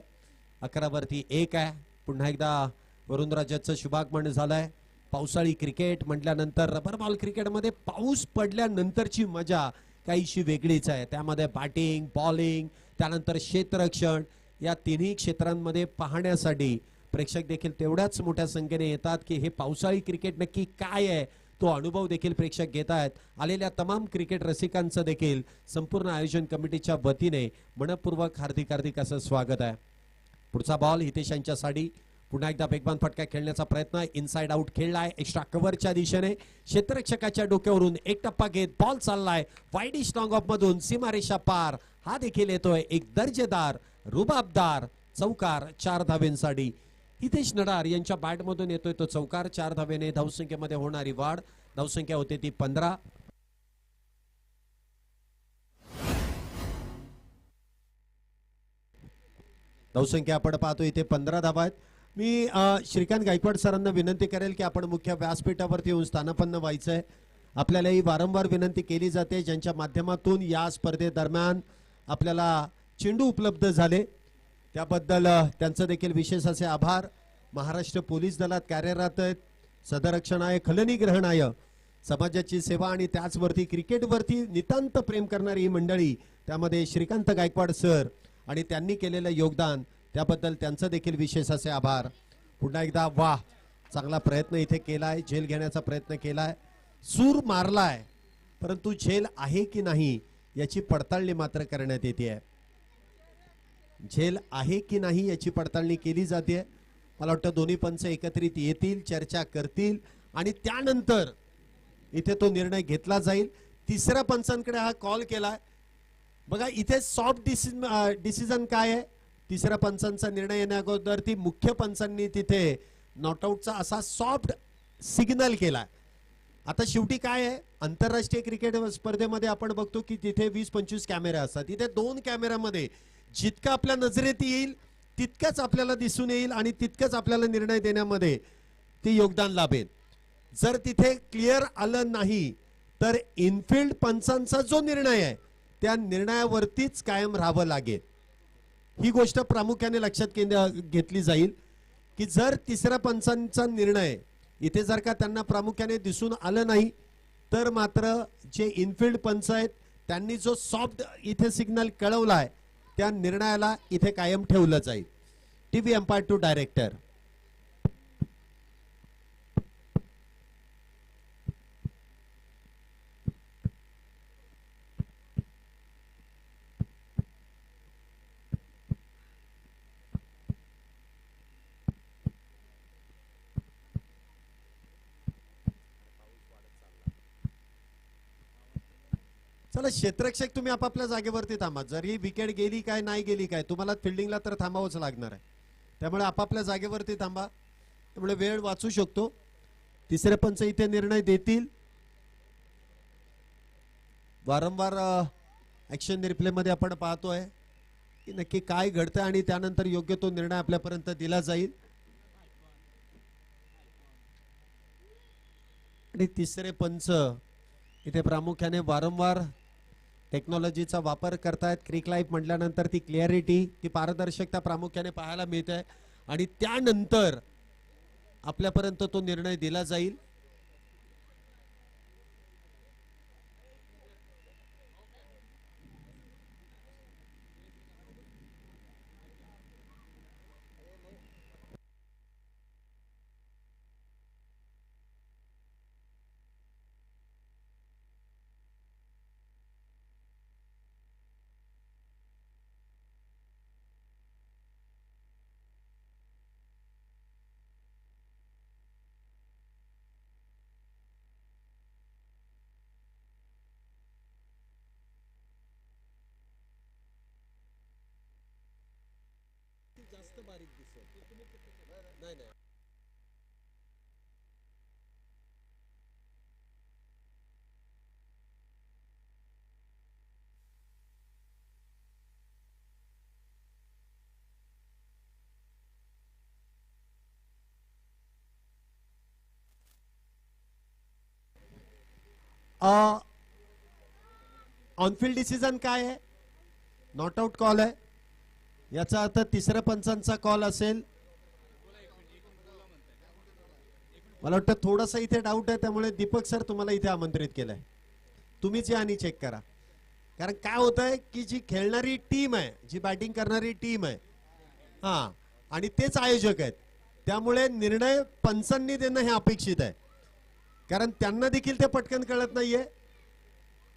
11 वरती 1 आहे. पुन्हा एकदा वरुणराजाचं शुभागमन झालंय. पावसाळी क्रिकेट म्हटल्यानंतर रबर बॉल क्रिकेटमध्ये पाऊस पडल्यानंतरची मजा काहीशी वेगळीच आहे. त्यामध्ये बॅटिंग, बॉलिंग, त्यानंतर क्षेत्ररक्षण या तिन्ही क्षेत्रांमध्ये पाहण्यासाठी प्रेक्षक देखील तेवढ्याच मोठ्या संख्येने येतात की हे पावसाळी क्रिकेट नक्की काय आहे तो अनुभव देखील प्रेक्षक घेत आहेत. आलेल्या तमाम क्रिकेट रसिकांचं देखील संपूर्ण आयोजन कमिटीच्या वतीने मनपूर्वक हार्दिक असं स्वागत आहे. पुढचा बॉल हितेश यांच्यासाठी. पुन्हा एकदा वेगवान फटका खेळण्याचा प्रयत्न. इनसाइड आउट खेळलाय एक्स्ट्रा कव्हरच्या दिशेने. क्षेत्ररक्षकाच्या डोक्यावरून एक टप्पा घेत बॉल चाललाय वाईड स्ट्रॉंग ऑफ मधून सीमारेषा पार. हा देखील येतोय एक दर्जेदार रुबाबदार चौकार 4 धावेंसाठी. हितेश नडार यांच्या बॅट मधून येतोय तो चौकार. 4 धावेने धावसंख्येमध्ये होणारी वाढ. धावसंख्या होते ती 15. धावसंख्या आपण पाहतो इथे 15 धावा आहेत. मी श्रीकांत गायकवाड सरांना विनंती करेल की आपण मुख्य व्यासपीठावरती येऊन स्थानापन्न व्हायचंय. आपल्याला ही वारंवार विनंती केली जाते ज्यांच्या माध्यमातून या स्पर्धेदरम्यान आपल्याला चेंडू उपलब्ध झाले त्याबद्दल त्यांचं देखील विशेष असे आभार. महाराष्ट्र पोलीस दलात कार्यरत आहेत. सदरक्षणाय खलनिग्रहणाय समाजाची सेवा आणि त्याचवरती क्रिकेटवरती नितांत प्रेम करणारी ही मंडळी, त्यामध्ये श्रीकांत गायकवाड सर आणि त्यांनी केलेलं योगदान त्याबद्दल त्यांचं देखील विशेष असे आभार. पुन्हा एकदा वाह, चांगला प्रयत्न इथे केलाय, झेल घेण्याचा प्रयत्न केलाय, सूर मारलाय, परंतु झेल आहे की नाही याची पडताळणी मात्र करण्यात येते. झेल आहे की नाही याची पडताळणी केली जाते. मला वाटतं दोन्ही पंच एकत्रित येतील, चर्चा करतील आणि त्यानंतर इथे तो निर्णय घेतला जाईल. तिसऱ्या पंचांकडे हा कॉल केलाय. बघा इथे सॉफ्ट डिसिजन काय आहे, तिसऱ्या पंचांचा निर्णय येण्या अगोदर ती मुख्य पंचांनी तिथे नॉटआउटचा असा सॉफ्ट सिग्नल केलाय. आता शेवटी काय आहे, आंतरराष्ट्रीय क्रिकेट स्पर्धेमध्ये आपण बघतो की तिथे 20-25 कॅमेरे असतात. इथे 2 कॅमेऱ्यामध्ये जितकं आपल्या नजरेत येईल तितकंच आपल्याला दिसून येईल आणि तितकंच आपल्याला निर्णय देण्यामध्ये ते योगदान लाभेल. जर तिथे क्लिअर आलं नाही तर इनफिल्ड पंचांचा जो निर्णय आहे त्या निर्णयावरतीच कायम राहावं लागेल. ही गोष्ट प्रामुख्याने लक्षात घेतली जाईल की जर तिसऱ्या पंचांचा निर्णय इथे जर का त्यांना प्रामुख्याने दिसून आलं नाही तर मात्र जे इनफिल्ड पंच आहेत त्यांनी जो सॉफ्ट इथे सिग्नल कळवलाय त्या निर्णयाला इथे कायम ठेवलं जाईल. TV umpire to director. चला क्षेत्ररक्षक तुम्ही आपापल्या जागेवरती थांबा. जरी विकेट गेली काय नाही गेली काय तुम्हाला फिल्डिंगला तर थांबावंच लागणार आहे. त्यामुळे आपापल्या जागेवरती थांबा, त्यामुळे वेळ वाचू शकतो. तिसरे पंच इथे निर्णय देतील. वारंवार ऍक्शन रिप्ले मध्ये आपण पाहतोय की नक्की काय घडतंय आणि त्यानंतर योग्य तो निर्णय आपल्यापर्यंत दिला जाईल. आणि तिसरे पंच इथे प्रामुख्याने वारंवार टेक्नॉलॉजीचा वापर करतायत. क्रिक लाईफ म्हटल्यानंतर ती क्लिअरिटी, ती पारदर्शकता प्रामुख्याने पाहायला मिळते आणि त्यानंतर आपल्यापर्यंत तो निर्णय दिला जाईल. जास्त बारीक दिसत नाही. ऑनफिल्ड डिसिजन काय आहे? नॉट आउट कॉल आहे. याचा अर्थ तिसऱ्या पंचांचा कॉल असेल. मला वाटतं थोडासा इथे डाऊट आहे, त्यामुळे दीपक सर तुम्हाला इथे आमंत्रित केलंय. तुम्हीच या आणि चेक करा. कारण काय होत आहे की जी खेळणारी टीम आहे, जी बॅटिंग करणारी टीम आहे, हा, आणि तेच आयोजक आहेत, त्यामुळे निर्णय पंचांनी देणं हे अपेक्षित आहे. कारण त्यांना देखील ते पटकन कळत नाहीये.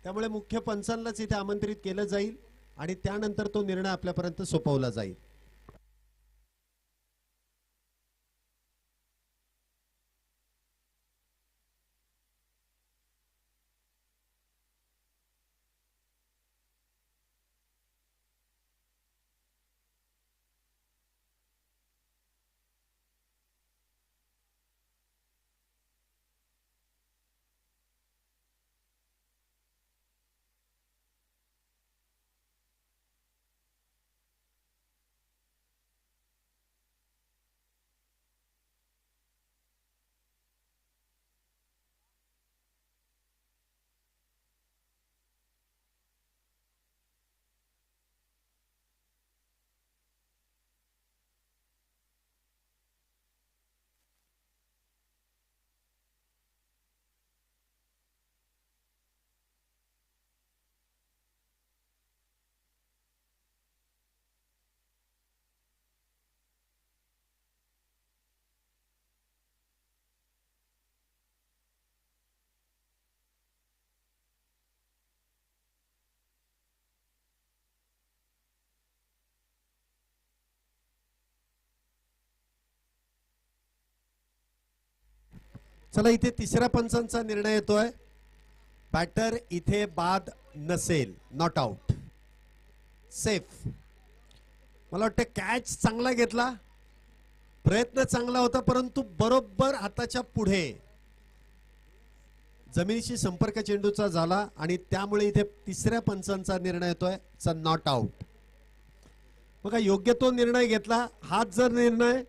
त्यामुळे मुख्य पंचांनाच इथे आमंत्रित केलं जाईल आणि त्यानंतर तो निर्णय आपल्यापर्यंत सोपवला जाईल. चला इथे तिसऱ्या पंचांचा निर्णय येतोय. बॅटर इथे बाद नसेल, नॉट आउट, सेफ. मला वाटतं कॅच चांगला घेतला, प्रयत्न चांगला होता, परंतु बरोबर हाताच्या पुढे जमिनीशी संपर्क चेंडूचा झाला आणि त्यामुळे इथे तिसऱ्या पंचांचा निर्णय येतोय, नॉट आउट. बघा योग्य तो निर्णय घेतला. हाच जर निर्णय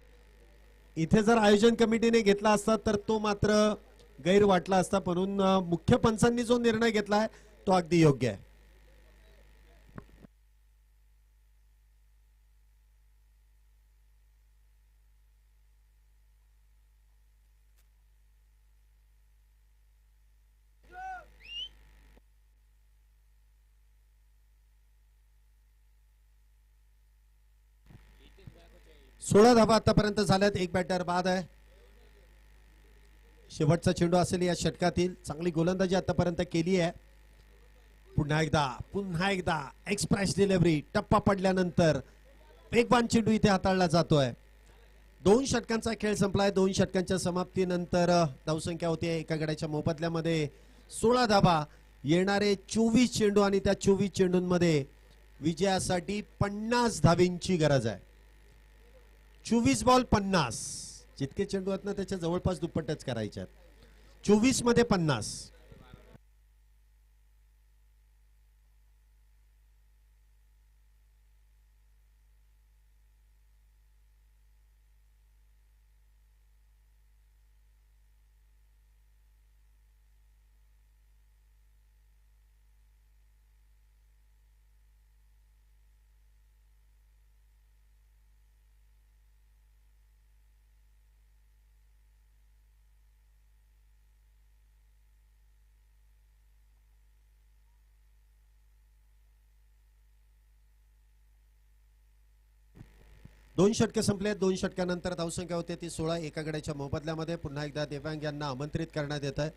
इथे जर आयोजन कमिटीने घेतला असता तर तो मात्र गैर वाटला असता, म्हणून मुख्य पंचांनी जो निर्णय घेतलाय तो अगदी योग्य आहे. सोळा धाबा आतापर्यंत झाल्यात, एक बॅटर बाद आहे. शेवटचा चेंडू असेल या षटकातील. चांगली गोलंदाजी आतापर्यंत केली आहे. पुन्हा एकदा एक्सप्रेस डिलिव्हरी, टप्पा पडल्यानंतर वेगवान चेंडू इथे हाताळला जातोय. 2 षटकांचा खेळ संपलाय. 2 षटकांच्या समाप्तीनंतर धावसंख्या होती एका गड्याच्या मोबदल्यामध्ये 16 धाबा. येणारे 24 चेंडू आणि त्या 24 चेंडूंमध्ये विजयासाठी 50 धावींची गरज आहे. 24 बॉल 50. जितके चेंडू आहेत ना त्याच्या जवळपास दुप्पटच करायचे आहेत. 24 मध्ये 50. दोन षटके संपले. 2 षटकानंतर धावसंख्या होते ती 16 एका गड्याच्या मोबदल्यामध्ये. पुन्हा एकदा देवांग यांना आमंत्रित करण्यात येत आहे.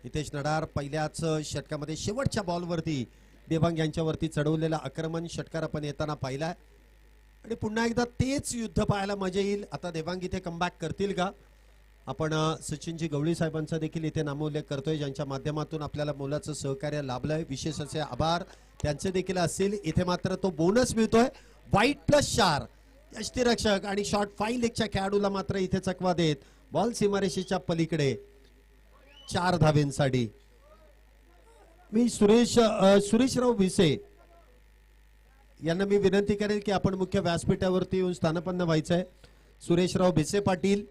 हितेश नडार पहिल्याच षटकामध्ये शेवटच्या बॉलवरती देवांग यांच्यावरती चढवलेला आक्रमण षटकार आपण येताना पाहिलाय आणि पुन्हा एकदा तेच युद्ध पाहायला मजा येईल. आता देवांग इथे कमबॅक करतील का? आपण सचिनजी गवळी साहेबांचा देखील इथे नामोल्लेख करतोय, ज्यांच्या माध्यमातून आपल्याला मोलाचं सहकार्य लाभलंय. विशेष असे आभार त्यांचे देखील असतील. इथे मात्र तो बोनस मिळतोय वाईट +4. यष्टीरक्षक आणि शॉर्ट 5 लेगच्या खेळाडूला मात्र इथे चकवा देत बॉल सीमारेषेच्या पलीकडे 4 धावेंसाठी. मी सुरेशराव भिसे यांना मी विनंती करेन की आपण मुख्य व्यासपीठावरती येऊन स्थानपन्न व्हायचंय. सुरेशराव भिसे पाटील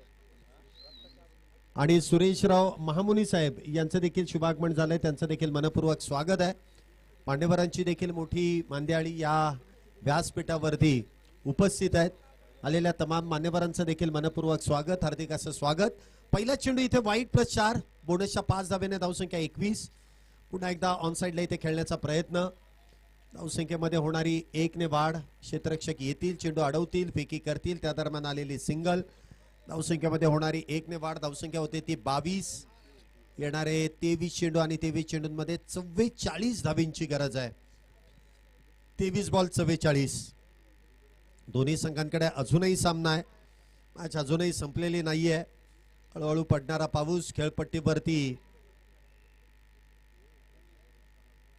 आणि सुरेशराव महामुनी साहेब यांचं देखील शुभागमन झालंय, त्यांचं देखील मनपूर्वक स्वागत आहे. मान्यवरांची देखील मोठी मांदियाळी या व्यासपीठावरती उपस्थित आहेत. आलेल्या तमाम मान्यवरांचं देखील मनपूर्वक स्वागत, हार्दिक असं स्वागत. पहिला चेंडू इथे वाईट +4, बोनसच्या 5 धावेने धावसंख्या 21. पुन्हा एकदा ऑन साइडला इथे खेळण्याचा प्रयत्न. धावसंख्येमध्ये होणारी 1 ने वाढ. क्षेत्ररक्षक येतील, चेंडू अडवतील, फेकी करतील, त्या दरम्यान आलेली सिंगल. धावसंख्येमध्ये होणारी 1 ने वाढ. धावसंख्या होते ती 22. येणारे 23 चेंडू आणि 23 चेंडूंमध्ये 44 धावींची गरज आहे. 23 बॉल 44. दोन्ही संघांकडे अजूनही सामना आहे. मॅच अजूनही संपलेली नाहीये. हळूहळू पडणारा पाऊस खेळपट्टीवरती.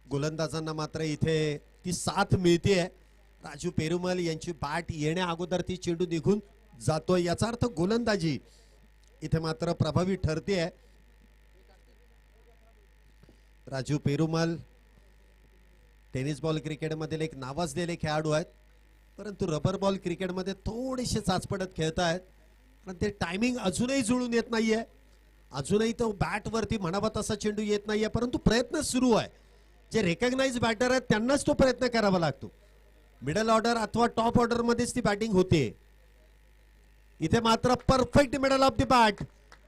गोलंदाजांना मात्र इथे ती साथ मिळतेय. राजू पेरुमल यांची बॅट येण्या अगोदर ती चेंडू निघून जातोय, याचा अर्थ गोलंदाजी इथे मात्र प्रभावी ठरते. राजू पेरुमल टेनिस बॉल क्रिकेटमधील एक नावाजलेले खेळाडू आहेत, परंतु रबर बॉल क्रिकेटमध्ये थोडेसे चाचपडत खेळतायत. पण ते टायमिंग अजूनही जुळून येत नाहीये. अजूनही तो बॅट वरती म्हणावा तसा चेंडू येत नाहीये, परंतु प्रयत्न सुरू आहे. जे रेकग्नाइज बॅटर आहेत त्यांनाच तो प्रयत्न करावा लागतो. मिडल ऑर्डर अथवा टॉप ऑर्डर मध्येच ती बॅटिंग होते. इथे मात्र perfect middle of the bat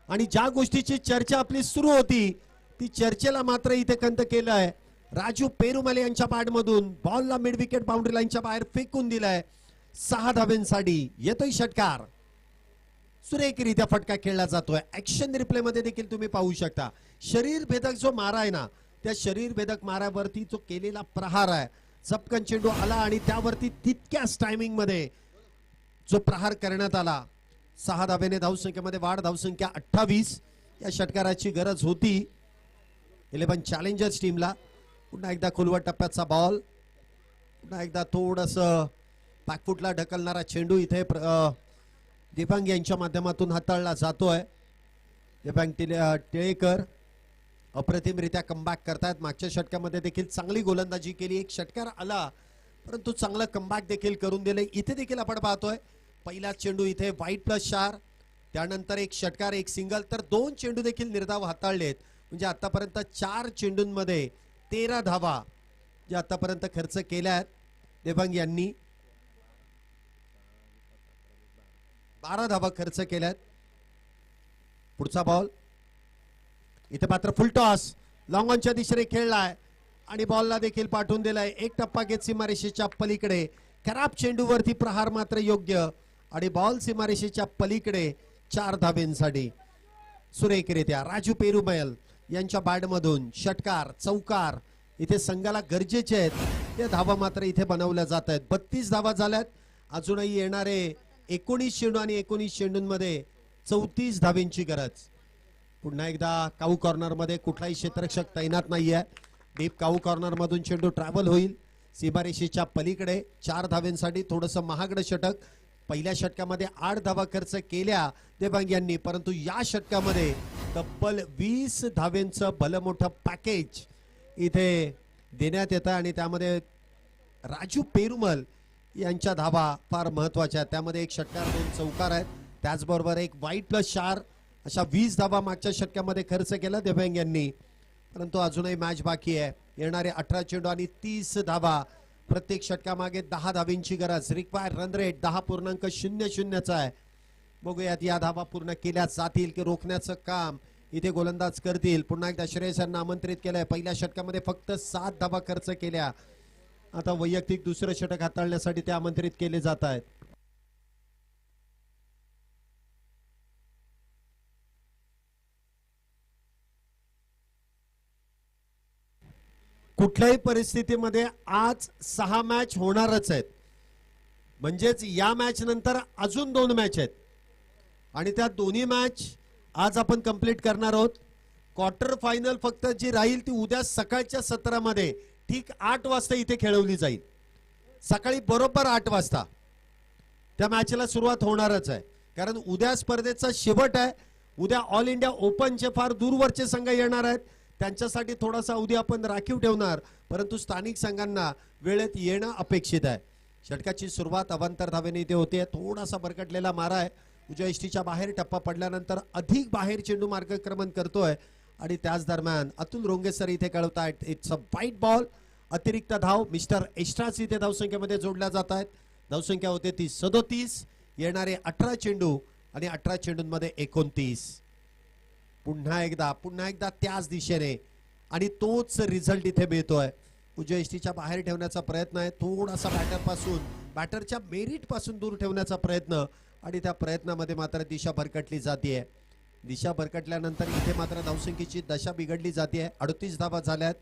आणि ज्या गोष्टीची चर्चा आपली सुरू होती ती चर्चेला मात्र इथे कंत केलंय. राजू पेरुमल यांच्या बॅटमधून बॉलला मिड विकेट बाउंड्री लाईनच्या बाहेर फेकून दिलाय. 6 धावेंसाठी येतोय षटकार. सुरेखरित्या फटका खेळला जातोय. ऍक्शन रिप्ले मध्ये देखील तुम्ही पाहू शकता. शरीर भेदक जो मारा आहे ना, त्या शरीर भेदक माऱ्यावरती जो केलेला प्रहार आहे, चपकन चेंडू आला आणि त्यावरती तितक्याच टायमिंग मध्ये जो प्रहार करण्यात आला. 6 धावेने धावसंख्येमध्ये वाढ. धावसंख्या 28. या षटकाराची गरज होती 11 चॅलेंजर्स टीमला. पुन्हा एकदा खोलवर टप्प्याचा बॉल, पुन्हा एकदा थोडस बॅकफुटला ढकलणारा चेंडू इथे दिपांग यांच्या माध्यमातून हाताळला जातोय. दिपांग टिळेकर अप्रतिमरित्या कमबॅक करतायत. मागच्या षटकामध्ये देखील चांगली गोलंदाजी केली, एक षटकार आला परंतु चांगलं कमबॅक देखील करून दिले. इथे देखील आपण पाहतोय पहिला चेंडू इथे वाईट +4, त्यानंतर एक षटकार एक सिंगल, तर 2 चेंडू देखील निर्धाव हाताळलेत. म्हणजे आतापर्यंत 4 चेंडूंमध्ये 13 धावा जे आतापर्यंत खर्च केल्या आहेत दिपांग यांनी. 12 धावा खर्च केल्यात. पुढचा बॉल इथे मात्र फुल टॉस लॉंग ऑनच्या दिशेने खेळलाय आणि बॉलला देखील पाठवून दिलाय. एक टप्पा घेत सीमारेषेच्या पलीकडे, खराब चेंडूवरती प्रहार मात्र योग्य आणि बॉल सीमारेषेच्या पलीकडे 4 धावेंसाठी. सुरेखरित्या राजू पेरुमल यांच्या बॅटमधून षटकार चौकार इथे संघाला गरजेचे आहेत, ते धावा मात्र इथे बनवल्या जात आहेत. 32 धावा झाल्यात. अजूनही येणारे 19 चेंडू आणि 19 चेंडूंमध्ये 34 धावेंची गरज. पुन्हा एकदा काऊ कॉर्नर मध्ये कुठलाही क्षेत्ररक्षक तैनात नाहीये. डीप काऊ कॉर्नर मधून चेंडू ट्रॅव्हल होईल सीमारेषेच्या पलीकडे 4 धावेंसाठी. थोडस महागडं षटक. पहिल्या षटकामध्ये 8 धावा खर्च केल्या दिपांग यांनी, परंतु या षटकामध्ये तब्बल 20 धावेंचं भलं मोठं पॅकेज इथे देण्यात येतं आणि त्यामध्ये राजू पेरुमल यांच्या धावा फार महत्वाच्या आहेत. त्यामध्ये एक षटकार 2 चौकार आहेत, त्याचबरोबर एक वाईट +4 अशा 20 धावा मागच्या षटकामध्ये खर्च केला दिपांग यांनी. परंतु अजूनही मॅच बाकी आहे. येणारे 18 चेंडू आणि 30 धावा. प्रत्येक षटकामागे 10 धावेंची गरज. रिक्वायर रन रेट 10.00चा आहे. बघूयात या धावा पूर्ण केल्या जातील की रोखण्याचं काम इथे गोलंदाज करतील. पुन्हा एकदा श्रेयस यांना आमंत्रित केलंय. पहिल्या षटकामध्ये फक्त 7 धावा खर्च केल्या. आता वैयक्तिक दुसरं षटक हाताळण्यासाठी ते आमंत्रित केले जात आहेत. कुठल्याही परिस्थितीमध्ये आज 6 मॅच होणारच आहेत. म्हणजेच या मॅच नंतर अजून 2 मॅच आहेत आणि त्या दोन्ही मॅच आज आपण कंप्लीट करणार आहोत. क्वार्टर फायनल फक्त जी राहील ती उद्या सकाळच्या सत्रामध्ये ठीक 8 वाजता इथे खेळवली जाईल. सकाळी बरोबर 8 वाजता त्या मॅचला सुरुवात होणारच आहे. कारण उद्या स्पर्धेचा शेवट आहे. उद्या ऑल इंडिया ओपनचे फार दूरवरचे संघ येणार आहेत. त्यांच्यासाठी थोडासा अवधी आपण राखीव ठेवणार, परंतु स्थानिक संघांना वेळेत येणं अपेक्षित आहे. षटकाची सुरुवात अवांतर धावेने इथे होते. थोडासा भरकटलेला मारा आहे. उजव्या यष्टीच्या बाहेर टप्पा पडल्यानंतर अधिक बाहेर चेंडू मार्गक्रमण करतोय आणि त्याच दरम्यान अतुल रोंगे सर इथे कळवतायत इट्स अ वाईट बॉल. अतिरिक्त धाव मिस्टर एक्स्ट्राच इथे धावसंख्येमध्ये जोडल्या जात आहेत. धावसंख्या होते ती 37. येणारे 18 चेंडू आणि 18 चेंडूंमध्ये 29. पुन्हा एकदा त्याच दिशेने आणि तोच रिझल्ट इथे मिळतोय. उजव्या यष्टीच्या बाहेर ठेवण्याचा प्रयत्न आहे. थोडासा बॅटरच्या मेरिट पासून दूर ठेवण्याचा प्रयत्न आणि त्या प्रयत्नामध्ये मात्र दिशा भरकटली जाते. दिशा भरकटल्यानंतर इथे मात्र धावसंख्येची दशा बिघडली जाते. 38 धावा झाल्यात.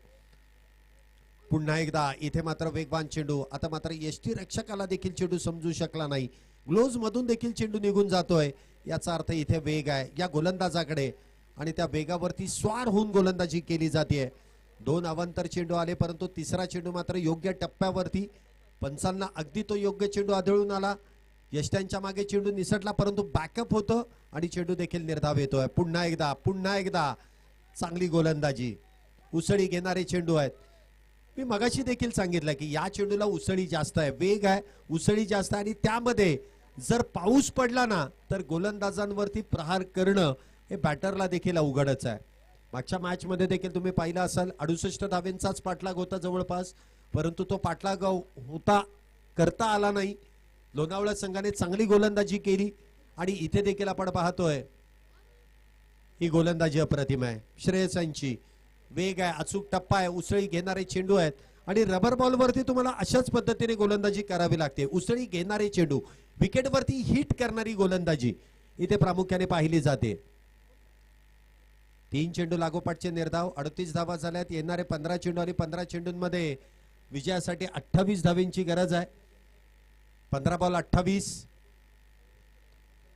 पुन्हा एकदा इथे मात्र वेगवान चेंडू. आता मात्र यष्टी रक्षकाला देखील चेंडू समजू शकला नाही. ग्लोव्ज मधून देखील चेंडू निघून जातोय. याचा अर्थ इथे वेग आहे या गोलंदाजाकडे आणि त्या वेगावरती स्वार होऊन गोलंदाजी केली जाते. 2 अवांतर चेंडू आले, परंतु तिसरा चेंडू मात्र योग्य टप्प्यावरती. पंचांना अगदी तो योग्य चेंडू आढळून आला. यष्ट्यांच्या मागे चेंडू निसटला, परंतु बॅकअप होतं आणि चेंडू देखील निर्धाव येतोय. पुन्हा एकदा चांगली गोलंदाजी. उसळी घेणारे चेंडू आहेत. मी मगाशी देखील सांगितलं की या चेंडूला उसळी जास्त आहे, वेग आहे, उसळी जास्त आहे आणि त्यामध्ये जर पाऊस पडला ना तर गोलंदाजांवरती प्रहार करणं हे बॅटरला देखील अवघडच आहे. मागच्या मॅच मध्ये देखील तुम्ही पाहिलं असाल 68 धावेंचाच पाठलाग होता जवळपास, परंतु तो पाठलाग करता आला नाही. लोणावळा संघाने चांगली गोलंदाजी केली आणि इथे देखील आपण पाहतोय ही गोलंदाजी अप्रतिम आहे. श्रेयस यांची वेग आहे, अचूक टप्पा आहे, उसळी घेणारे चेंडू आहेत आणि रबर बॉल वरती तुम्हाला अशाच पद्धतीने गोलंदाजी करावी लागते. उसळी घेणारे चेंडू, विकेटवरती हिट करणारी गोलंदाजी इथे प्रामुख्याने पाहिली जाते. 3 चेंडू लागोपाठचे निर्धाव. 38 धावा झाल्यात. येणारे 15 चेंडू आणि 15 चेंडूंमध्ये विजयासाठी 28 धावेंची गरज आहे. 15 बॉल 28.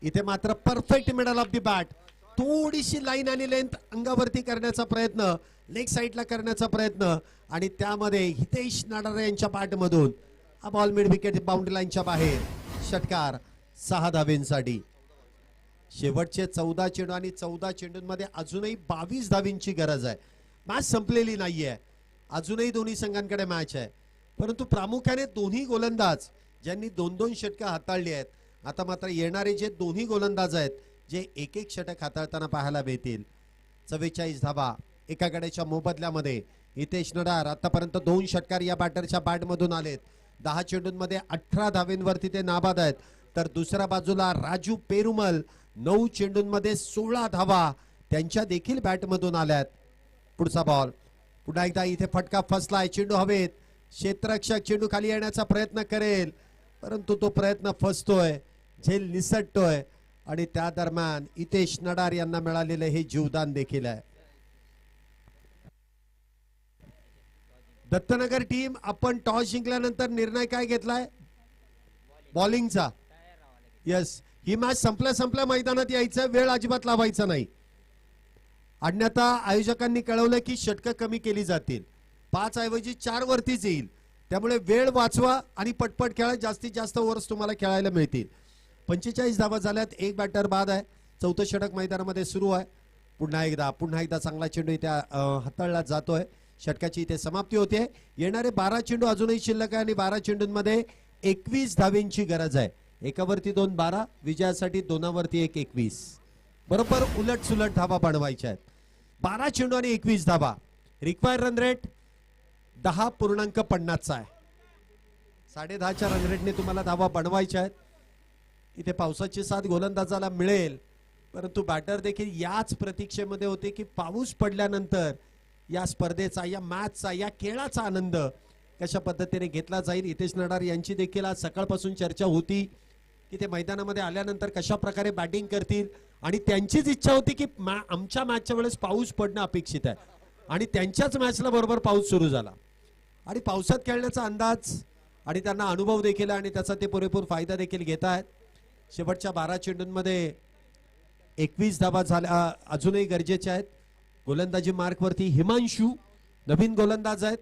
इथे मात्र perfect middle of the bat थोडीशी लाईन आणि लेंथ अंगावरती करण्याचा प्रयत्न, लेग साईडला करण्याचा प्रयत्न आणि त्यामध्ये हितेश नाडार यांच्या बॅटमधून हा बॉल मिड विकेट बाउंड्री लाईनच्या बाहेर. षटकार 6 धावेंसाठी. शेवटचे 14 चेंडू आणि 14 चेंडूंमध्ये अजूनही 22 धावींची गरज आहे. मॅच संपलेली नाहीये, अजूनही दोन्ही संघांकडे मॅच आहे. परंतु प्रामुख्याने दोन्ही गोलंदाज ज्यांनी 2-2 षटकं हाताळली आहेत, आता मात्र येणारे जे दोन्ही गोलंदाज आहेत जे एक एक षटक हाताळताना पाहायला मिळतील. 44 धावा एका गड्याच्या मोबदल्यामध्ये. हितेश नडार आतापर्यंत 2 षटकार या बॅटरच्या बॅटमधून आलेत. 10 चेंडूंमध्ये 18 धावेंवरती ते नाबाद आहेत. तर दुसऱ्या बाजूला राजू पेरुमल 9 चेंडूंमध्ये 16 धावा त्यांच्या देखील बॅटमधून आल्यात. पुढचा बॉल पुन्हा एकदा इथे फटका फसलाय. चेंडू हवेत, क्षेत्ररक्षक चेंडू खाली येण्याचा प्रयत्न करेल परंतु तो प्रयत्न फसतोय, झेल निसटतोय आणि त्या दरम्यान हितेश नडार यांना मिळालेले हे जीवदान देखील आहे. दत्तनगर टीम, आपण टॉस जिंकल्यानंतर निर्णय काय घेतलाय? बॉलिंगचा. यस, ही मॅच संपल्या मैदानात यायचं, वेळ अजिबात लावायचा नाही. अन्यथा आयोजकांनी कळवलं की षटकं कमी केली जातील, 5 ऐवजी 4 वरतीच येईल. त्यामुळे वेळ वाचवा आणि पटपट खेळा, जास्तीत जास्त ओव्हर्स तुम्हाला खेळायला मिळतील. 45 धावा झाल्यात, एक बॅटर बाद आहे. 4थं षटक मैदानामध्ये सुरू आहे. पुन्हा एकदा चांगला चेंडू इथे हाताळला जातोय. षटकाची इथे समाप्ती होते. येणारे 12 चेंडू अजूनही शिल्लक आहे आणि 12 चेंडूंमध्ये 21 धावेंची गरज आहे. एकावरती 2 12, विजयासाठी 2वरती 1 21. बरोबर उलट सुलट धावा बनवायच्या आहेत. 12 चेंडू आणि 21 धावा. रिक्वायर रन रेट 10.50 आहे. 10.5च्या रन रेटने तुम्हाला धावा बनवायच्या आहेत. इथे पावसाची साथ गोलंदाजाला मिळेल परंतु बॅटर देखील याच प्रतीक्षेमध्ये होते की पाऊस पडल्यानंतर या स्पर्धेचा, या मॅचचा, या खेळाचा आनंद कशा पद्धतीने घेतला जाईल. हितेश नडार यांची देखील आज सकाळपासून चर्चा होती की ते मैदानामध्ये आल्यानंतर कशा प्रकारे बॅटिंग करतील आणि त्यांचीच इच्छा होती की आमच्या मॅचच्या वेळेस पाऊस पडणं अपेक्षित आहे आणि त्यांच्याच मॅचला बरोबर पाऊस सुरू झाला आणि पावसात खेळण्याचा अंदाज आणि त्यांना अनुभव देखील आणि त्याचा ते पुरेपूर फायदा देखील घेत आहेत. शेवटच्या 12 चेंडूंमध्ये 21 धावा झाल्या अजूनही गरजेच्या आहेत. गोलंदाजी मार्कवरती हिमांशू नवीन गोलंदाज आहेत.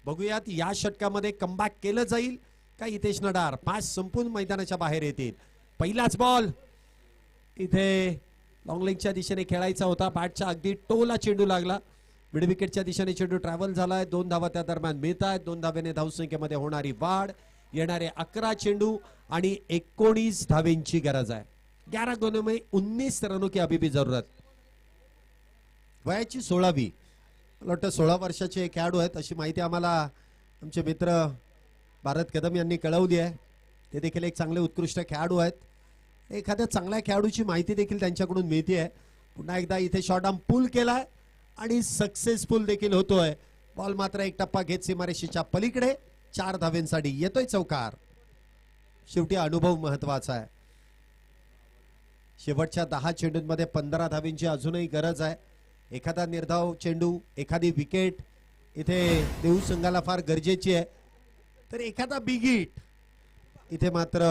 बघूयात या षटकामध्ये कमबॅक केलं जाईल का हितेश नडार मॅच संपून मैदानाच्या बाहेर येतील. पहिलाच बॉल इथे लॉंग लेगच्या दिशेने खेळायचा होता. बॅटच्या अगदी टोला चेंडू लागला. मिड विकेटच्या दिशेने चेंडू ट्रॅव्हल झालाय. 2 धावा त्या दरम्यान मिळत आहेत. 2 धावेने धावसंख्येमध्ये होणारी वाढ. येणारे 11 चेंडू आणि 19 धावेंची गरज आहे. 11 गुणों में 19 रनों की अभी भी जरूरत. वयाची 16वी, मला वाटतं 16 वर्षाचे खेळाडू आहेत अशी माहिती आम्हाला आमचे मित्र भारत कदम यांनी कळवली आहे. ते देखील एक चांगले उत्कृष्ट खेळाडू आहेत. एखाद्या चांगल्या खेळाडूची माहिती देखील त्यांच्याकडून मिळते आहे. पुन्हा एकदा इथे शॉर्ट आर्म पुल केलाय आणि सक्सेसफुल देखील होतोय. बॉल मात्र एक टप्पा घेत सीमारेषेच्या पलीकडे. 4 धावेंसाठी येतोय चौकार. शेवटी अनुभव महत्वाचा आहे. शेवटच्या 10 चेंडूंमध्ये 15 धावेंची अजूनही गरज आहे. एखादा निर्धाव चेंडू, एखादी विकेट इथे देऊ संघाला फार गरजेची आहे. तर एखादा बिग हिट इथे मात्र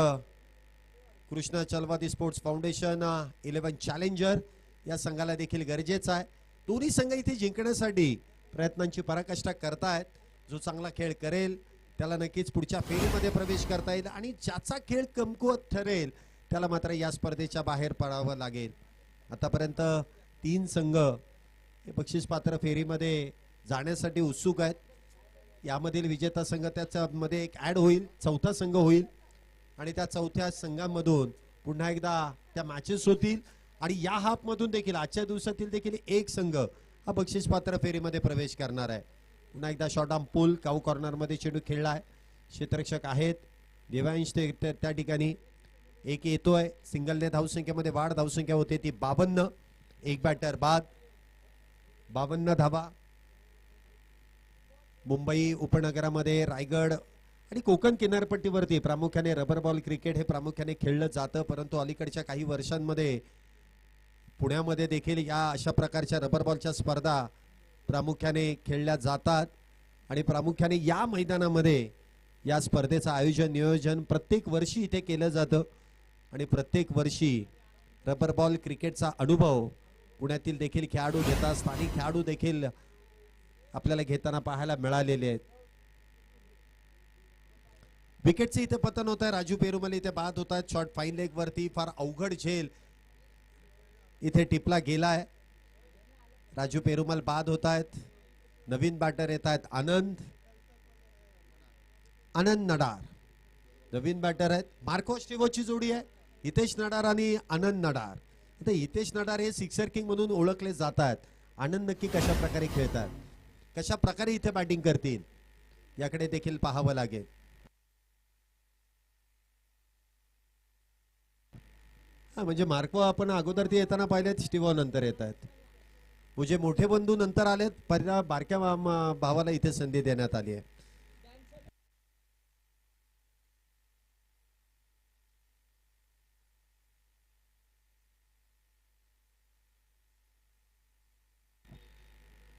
कृष्णा चलवादी स्पोर्ट्स फाउंडेशन 11 चॅलेंजर या संघाला देखील गरजेचा आहे. दोन्ही संघ इथे जिंकण्यासाठी प्रयत्नांची पराकाष्ठा करतायत. जो चांगला खेळ करेल त्याला नक्कीच पुढच्या फेरीमध्ये प्रवेश करता येईल आणि ज्याचा खेळ कमकुवत ठरेल त्याला मात्र या स्पर्धेच्या बाहेर पडावं लागेल. आतापर्यंत 3 संघ हे बक्षीस पात्र फेरीमध्ये जाण्यासाठी उत्सुक आहेत. यामधील विजेता संघ त्याच्यामध्ये एक ऍड होईल, 4था संघ होईल आणि त्या 4थ्या संघांमधून पुन्हा एकदा त्या मॅचेस होतील आणि या हाफ मधून देखील आजच्या दिवसातील देखील एक संघ हा बक्षीस पात्र फेरीमध्ये प्रवेश करणार आहे. पुन्हा एकदा शॉर्ट आर्म पुल काऊ कॉर्नर मध्ये चेंडू खेळला आहे. क्षेत्ररक्षक आहेत देवांश त्या ठिकाणी. एक येतोय. सिंगलने धावसंख्येमध्ये वाढ. धावसंख्या होते ती 52. एक बॅटर बाद. 52 धावा. मुंबई उपनगरामध्ये रायगड आणि कोकण किनारपट्टीवरती प्रामुख्याने रबर बॉल क्रिकेट हे प्रामुख्याने खेळलं जातं. परंतु अलीकडच्या काही वर्षांमध्ये पुण्यामध्ये देखील या अशा प्रकारच्या रबर बॉलच्या स्पर्धा प्रामुख्याने खेळल्या जातात आणि प्रामुख्याने या मैदानामध्ये या स्पर्धेचं आयोजन नियोजन प्रत्येक वर्षी इथे केलं जातं आणि प्रत्येक वर्षी रबर बॉल क्रिकेटचा अनुभव पुण्यातील देखील खेळाडू घेतात, स्थानिक खेळाडू देखील आपल्याला घेताना पाहायला मिळालेले आहेत. विकेटचे इथे पतन होत आहे. राजू पेरुमल इथे बाद होत आहेत. शॉट फाईन लेग वरती फार अवघड झेल इथे टिपला गेलाय. राजू पेरुमल बाद होत आहेत. नवीन बॅटर येत आहेत. आनंद नडार नवीन बॅटर आहेत. मार्को स्टिवोची जोडी आहे. हितेश नडार आणि आनंद नडार. इथे हितेश नडार हे सिक्सर किंग म्हणून ओळखले जातात. आनंद नक्की कशा प्रकारे खेळतात, कशा प्रकारे इथे बॅटिंग करतील याकडे देखील पाहावं लागेल. हा म्हणजे मार्को आपण अगोदर ते येताना पाहिलेत, स्टिवो नंतर येत आहेत. म्हणजे मोठे बंधू नंतर आलेत, पहिल्या बारक्या भावाला इथे संधी देण्यात आली आहे.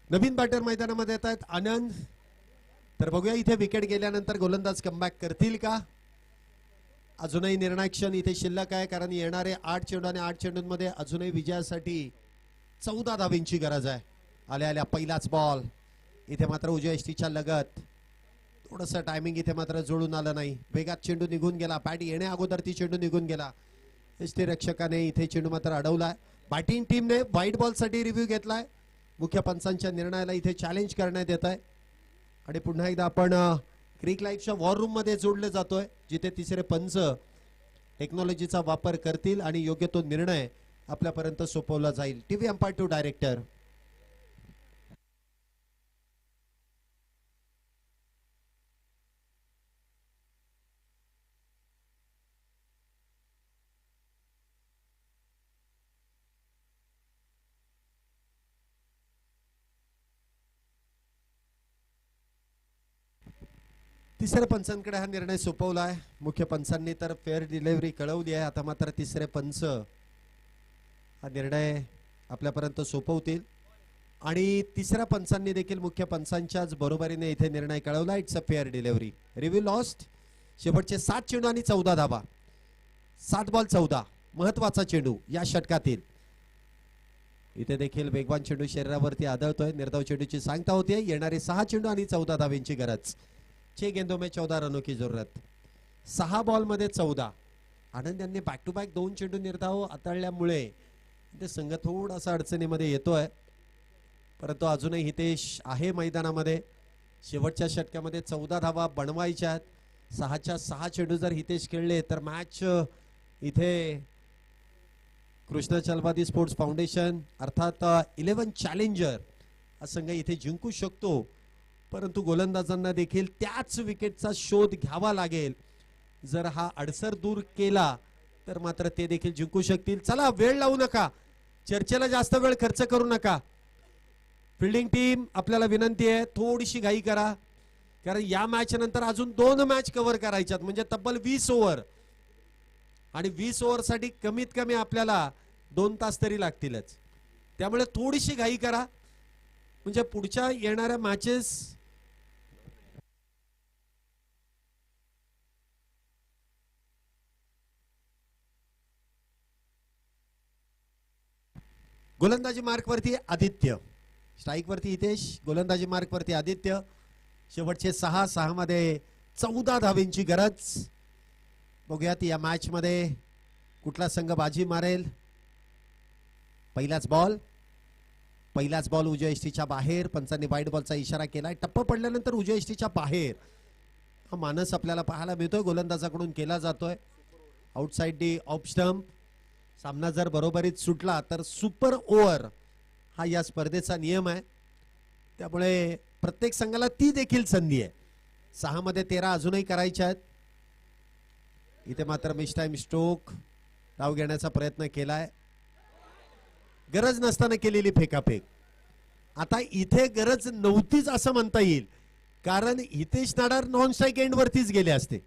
नवीन बॅटर मैदानामध्ये येत आहेत. आनंद. तर बघूया इथे विकेट गेल्यानंतर गोलंदाज कमबॅक करतील का. अजूनही निर्णायक क्षण इथे शिल्लक आहे, कारण येणारे 8 चेंडू आणि 8 चेंडूंमध्ये अजूनही विजयासाठी 14 धावींची गरज आहे. आल्या आल्या पहिलाच बॉल इथे मात्र उजव्या यष्टीच्या लगत. थोडस टायमिंग इथे मात्र जुळून आलं नाही. वेगात चेंडू निघून गेला. बॅट येण्या अगोदर ती चेंडू निघून गेला. यष्टी रक्षकाने इथे चेंडू मात्र अडवलाय. बॅटिंग टीमने व्हाईट बॉल साठी रिव्ह्यू घेतलाय. मुख्य पंचांच्या निर्णयाला इथे चॅलेंज करण्यात येत आहे. आणि पुन्हा एकदा आपण क्रिक लाईव्हच्या वॉर रूम मध्ये जोडले जातोय, जिथे तिसरे पंच टेक्नॉलॉजीचा वापर करतील आणि योग्य तो निर्णय आपल्यापर्यंत सोपवला जाईल. TV umpire to director. तिसऱ्या पंचांकडे हा निर्णय सोपवला आहे. मुख्य पंचांनी तर फेअर डिलिव्हरी कळवली आहे. आता मात्र तिसरे पंच हा निर्णय आपल्यापर्यंत सोपवतील आणि तिसऱ्या पंचांनी देखील मुख्य पंचांच्याच बरोबरीने इथे निर्णय कळवला. It's a fair delivery. Review lost. शेवटचे 7 चेंडू आणि 14 धावा. 7 बॉल 14 महत्वाचा चेंडू या षटकातील. इथे देखील वेगवान चेंडू शरीरावरती आदळतोय. निर्धाव चेंडूची सांगता होती. येणारे 6 चेंडू आणि 14 धावेंची गरज. 6 गेंदों में 14 रनों की जरूरत. 6 बॉल मध्ये 14. आनंद यांनी बॅक टू बॅक 2 चेंडू निर्धाव हाताळल्यामुळे ते संघ थोडासा अडचणीमध्ये येतोय, परंतु अजूनही हितेश आहे मैदानामध्ये. शेवटच्या षटकामध्ये 14 धावा बनवायच्या आहेत. 6च्या 6 चेंडू जर हितेश खेळले तर मॅच इथे कृष्ण चलवादी स्पोर्ट्स फाउंडेशन अर्थात 11 चॅलेंजर हा संघ इथे जिंकू शकतो. परंतु गोलंदाजांना देखील त्याच विकेटचा शोध घ्यावा लागेल. जर हा अडसर दूर केला तर मात्र ते देखील जिंकू शकतील. चला वेळ लावू नका, चर्चेला जास्त वेळ खर्च करू नका. फिल्डिंग टीम आपल्याला विनंती आहे, थोडीशी घाई करा, कारण या मॅच नंतर अजून 2 मॅच कव्हर करायच्यात, म्हणजे तब्बल 20 ओव्हर. आणि 20 ओव्हर साठी कमीत कमी आपल्याला 2 तास तरी लागतीलच. त्यामुळे थोडीशी घाई करा, म्हणजे पुढच्या येणाऱ्या मॅचेस गोलंदाजी मार्क वरती आदित्य, स्ट्राइक वरती हितेश, गोलंदाजी मार्क वरती आदित्य. शेवटचे 6 मध्ये 14 धावेंची गरज. बघूयात या मॅच मध्ये कुठला संघ बाजी मारेल. पहिलाच बॉल उजव्या यष्टीच्या बाहेर. पंचांनी वाईट बॉलचा इशारा केलाय. टप्पा पडल्यानंतर उजव्या यष्टीच्या बाहेर हा मानस आपल्याला पाहायला मिळतोय, गोलंदाजाकडून केला जातोय. Outside the off stump. सामना जर बरोबरीत सुटला तर सुपर ओव्हर हा या स्पर्धेचा नियम आहे. त्यामुळे प्रत्येक संघाला ती देखील संधी आहे. 6 मध्ये 13 अजूनही करायच्या आहेत. इथे मात्र मिस टाइम स्ट्रोक डाव घेण्याचा प्रयत्न केलाय, गरज नसताना केलेली फेकाफेक. आता इथे गरज नव्हतीच असं म्हणता येईल, कारण Hitesh Nadar non strike end वरतीच गेले असते